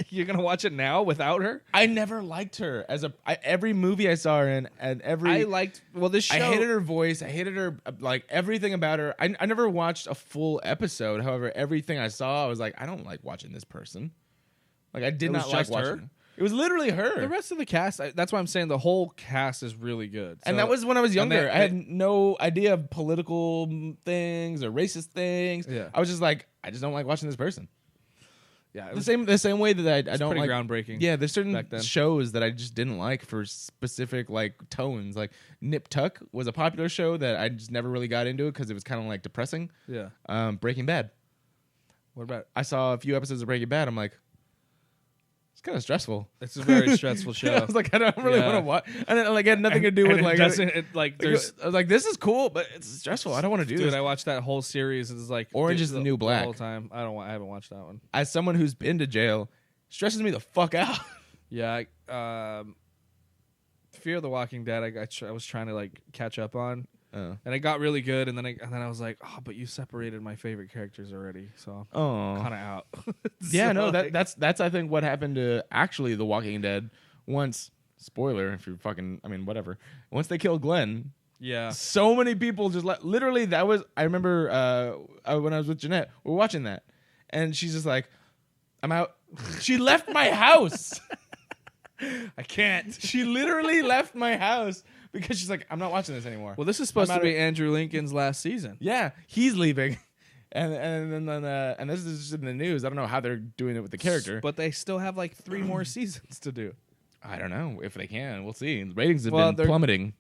Speaker 2: you're gonna watch it now without her?
Speaker 1: I never liked her as every movie I saw her in, and every
Speaker 2: this show.
Speaker 1: I hated her voice. I hated her like everything about her. I never watched a full episode. However, everything I saw, I was like, I don't like watching this person. Like I did
Speaker 2: It was
Speaker 1: not like
Speaker 2: just
Speaker 1: watching
Speaker 2: her?
Speaker 1: her. It was literally her.
Speaker 2: The rest of the cast, that's why I'm saying the whole cast is really good.
Speaker 1: And
Speaker 2: So-
Speaker 1: that was when I was
Speaker 2: and
Speaker 1: younger.
Speaker 2: that-
Speaker 1: I had no idea of political things or racist things.
Speaker 2: Yeah.
Speaker 1: I was just like, I just don't like watching this person.
Speaker 2: Yeah, it
Speaker 1: The
Speaker 2: was
Speaker 1: same way that I don't
Speaker 2: pretty
Speaker 1: like
Speaker 2: groundbreaking
Speaker 1: Yeah, there's certain
Speaker 2: back then.
Speaker 1: shows that I just didn't like for specific like tones. Like Nip Tuck was a popular show that I just never really got into it because it was kind of like depressing.
Speaker 2: Yeah.
Speaker 1: Breaking Bad.
Speaker 2: What about?
Speaker 1: I saw a few episodes of Breaking Bad. I'm like, it's kind of stressful.
Speaker 2: It's a very stressful show.
Speaker 1: I was like, I don't really
Speaker 2: Yeah.
Speaker 1: want to watch. And it like had nothing to do
Speaker 2: And
Speaker 1: with
Speaker 2: it
Speaker 1: like.
Speaker 2: doesn't- it, like, there's-
Speaker 1: I was like, this is cool, but it's stressful. I don't want to do
Speaker 2: Dude,
Speaker 1: this.
Speaker 2: I watched that whole series. It's like
Speaker 1: Orange is the New Black.
Speaker 2: The whole time. I haven't watched that one.
Speaker 1: As someone who's been to jail, stresses me the fuck out.
Speaker 2: Yeah. Fear the Walking Dead. I was trying to like catch up on, and it got really good. And then I was like, oh, but you separated my favorite characters already, so
Speaker 1: Oh,
Speaker 2: kind of out.
Speaker 1: Yeah,
Speaker 2: So,
Speaker 1: no,
Speaker 2: like-
Speaker 1: that's I think what happened to actually The Walking Dead once. Spoiler, if you're fucking, I mean, whatever. Once they killed Glenn,
Speaker 2: Yeah.
Speaker 1: so many people just literally. That was I remember when I was with Jeanette, we were watching that, and she's just like, "I'm out." She left my house.
Speaker 2: I can't.
Speaker 1: She literally left my house because she's like, "I'm not watching this anymore."
Speaker 2: Well, this is supposed
Speaker 1: I'm
Speaker 2: to
Speaker 1: out
Speaker 2: be
Speaker 1: of-
Speaker 2: Andrew Lincoln's last season.
Speaker 1: Yeah, he's leaving, and then this is just in the news. I don't know how they're doing it with the character,
Speaker 2: But they still have like 3 more seasons to do.
Speaker 1: I don't know if they can. We'll see. The ratings have
Speaker 2: Well,
Speaker 1: been
Speaker 2: they're-
Speaker 1: plummeting.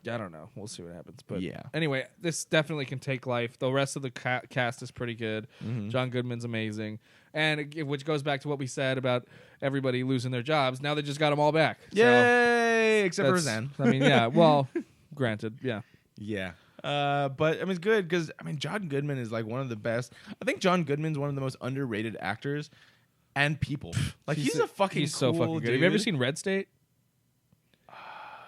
Speaker 2: I don't know. We'll see what happens. But
Speaker 1: Yeah.
Speaker 2: Anyway, this definitely can take life. The rest of the cast is pretty good.
Speaker 1: Mhm.
Speaker 2: John Goodman's amazing, and which goes back to what we said about everybody losing their jobs. Now they just got them all back. So
Speaker 1: Yay! Except for
Speaker 2: that's-
Speaker 1: Roseanne.
Speaker 2: I mean, yeah. Well, granted, yeah.
Speaker 1: Yeah. But I mean, it's good because I mean, John Goodman is like one of the best. I think John Goodman's one of the most underrated actors and people. Like he's a fucking
Speaker 2: he's so
Speaker 1: cool
Speaker 2: fucking good.
Speaker 1: dude.
Speaker 2: Have you ever seen Red State?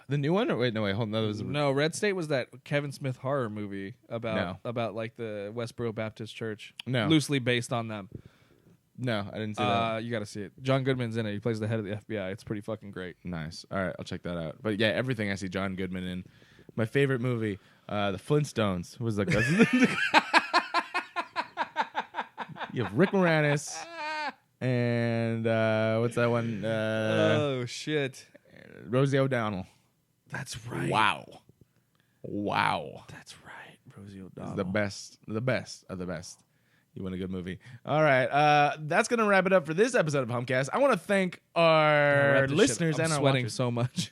Speaker 1: The new one? Or wait, hold on. That was
Speaker 2: No, Red State was that Kevin Smith horror movie
Speaker 1: No.
Speaker 2: about like the Westboro Baptist Church.
Speaker 1: No.
Speaker 2: Loosely based on them.
Speaker 1: No, I didn't see that.
Speaker 2: You got to see it. John Goodman's in it. He plays the head of the FBI. It's pretty fucking great.
Speaker 1: Nice. All right, I'll check that out. But yeah, everything I see John Goodman in. My favorite movie, The Flintstones, was like you have Rick Moranis and what's that one?
Speaker 2: Oh shit!
Speaker 1: Rosie O'Donnell.
Speaker 2: That's right.
Speaker 1: Wow.
Speaker 2: That's right. Rosie
Speaker 1: It's
Speaker 2: O'Donnell.
Speaker 1: the best of the best. You want a good movie. All right. That's going to wrap it up for this episode of Humpcast. I want to thank our listeners
Speaker 2: I'm
Speaker 1: and our
Speaker 2: sweating
Speaker 1: watchers.
Speaker 2: so much.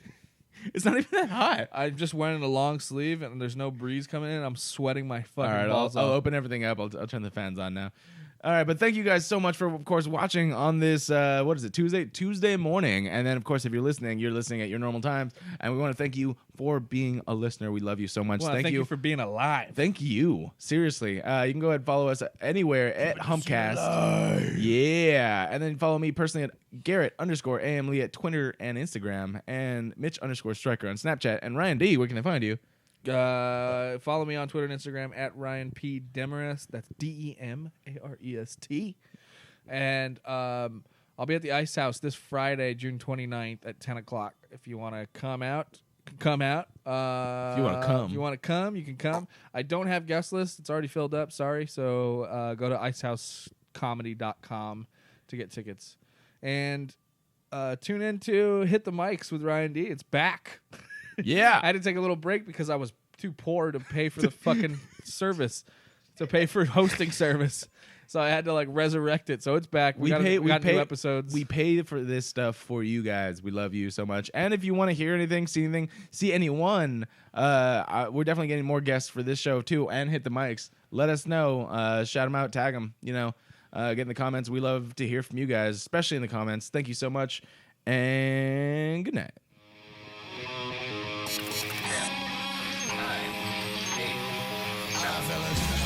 Speaker 1: It's not even that hot.
Speaker 2: I'm just wearing a long sleeve and there's no breeze coming in. I'm sweating my fucking
Speaker 1: All right,
Speaker 2: balls
Speaker 1: I'll
Speaker 2: off.
Speaker 1: open everything up. I'll turn the fans on now. All right, but thank you guys so much for, of course, watching on this, what is it, Tuesday morning. And then, of course, if you're listening at your normal times. And we want to thank you for being a listener. We love you so much.
Speaker 2: Well, thank you for being alive.
Speaker 1: Thank you. Seriously. You can go ahead and follow us anywhere at Humpcast. Yeah. And then follow me personally at Garrett_AMLee at Twitter and Instagram. And Mitch_Striker on Snapchat. And Ryan D, where can they find you?
Speaker 2: Follow me on Twitter and Instagram at Ryan P. Demarest. That's DEMAREST. And I'll be at the Ice House this Friday, June 29th at 10 o'clock. If you want to come out, come out.
Speaker 1: If you want to come,
Speaker 2: you can come. I don't have guest list. It's already filled up. Sorry. So go to icehousecomedy.com to get tickets. And tune in to Hit the Mics with Ryan D. It's back.
Speaker 1: Yeah.
Speaker 2: I had to take a little break because I was too poor to pay for the fucking service, to pay for hosting service. So I had to like resurrect it. So it's back. We got new episodes.
Speaker 1: We pay for this stuff for you guys. We love you so much. And if you want to hear anything, see anyone, we're definitely getting more guests for this show too. And Hit the Mics. Let us know. Shout them out. Tag them. Get in the comments. We love to hear from you guys, especially in the comments. Thank you so much. And good night.
Speaker 11: Fellas.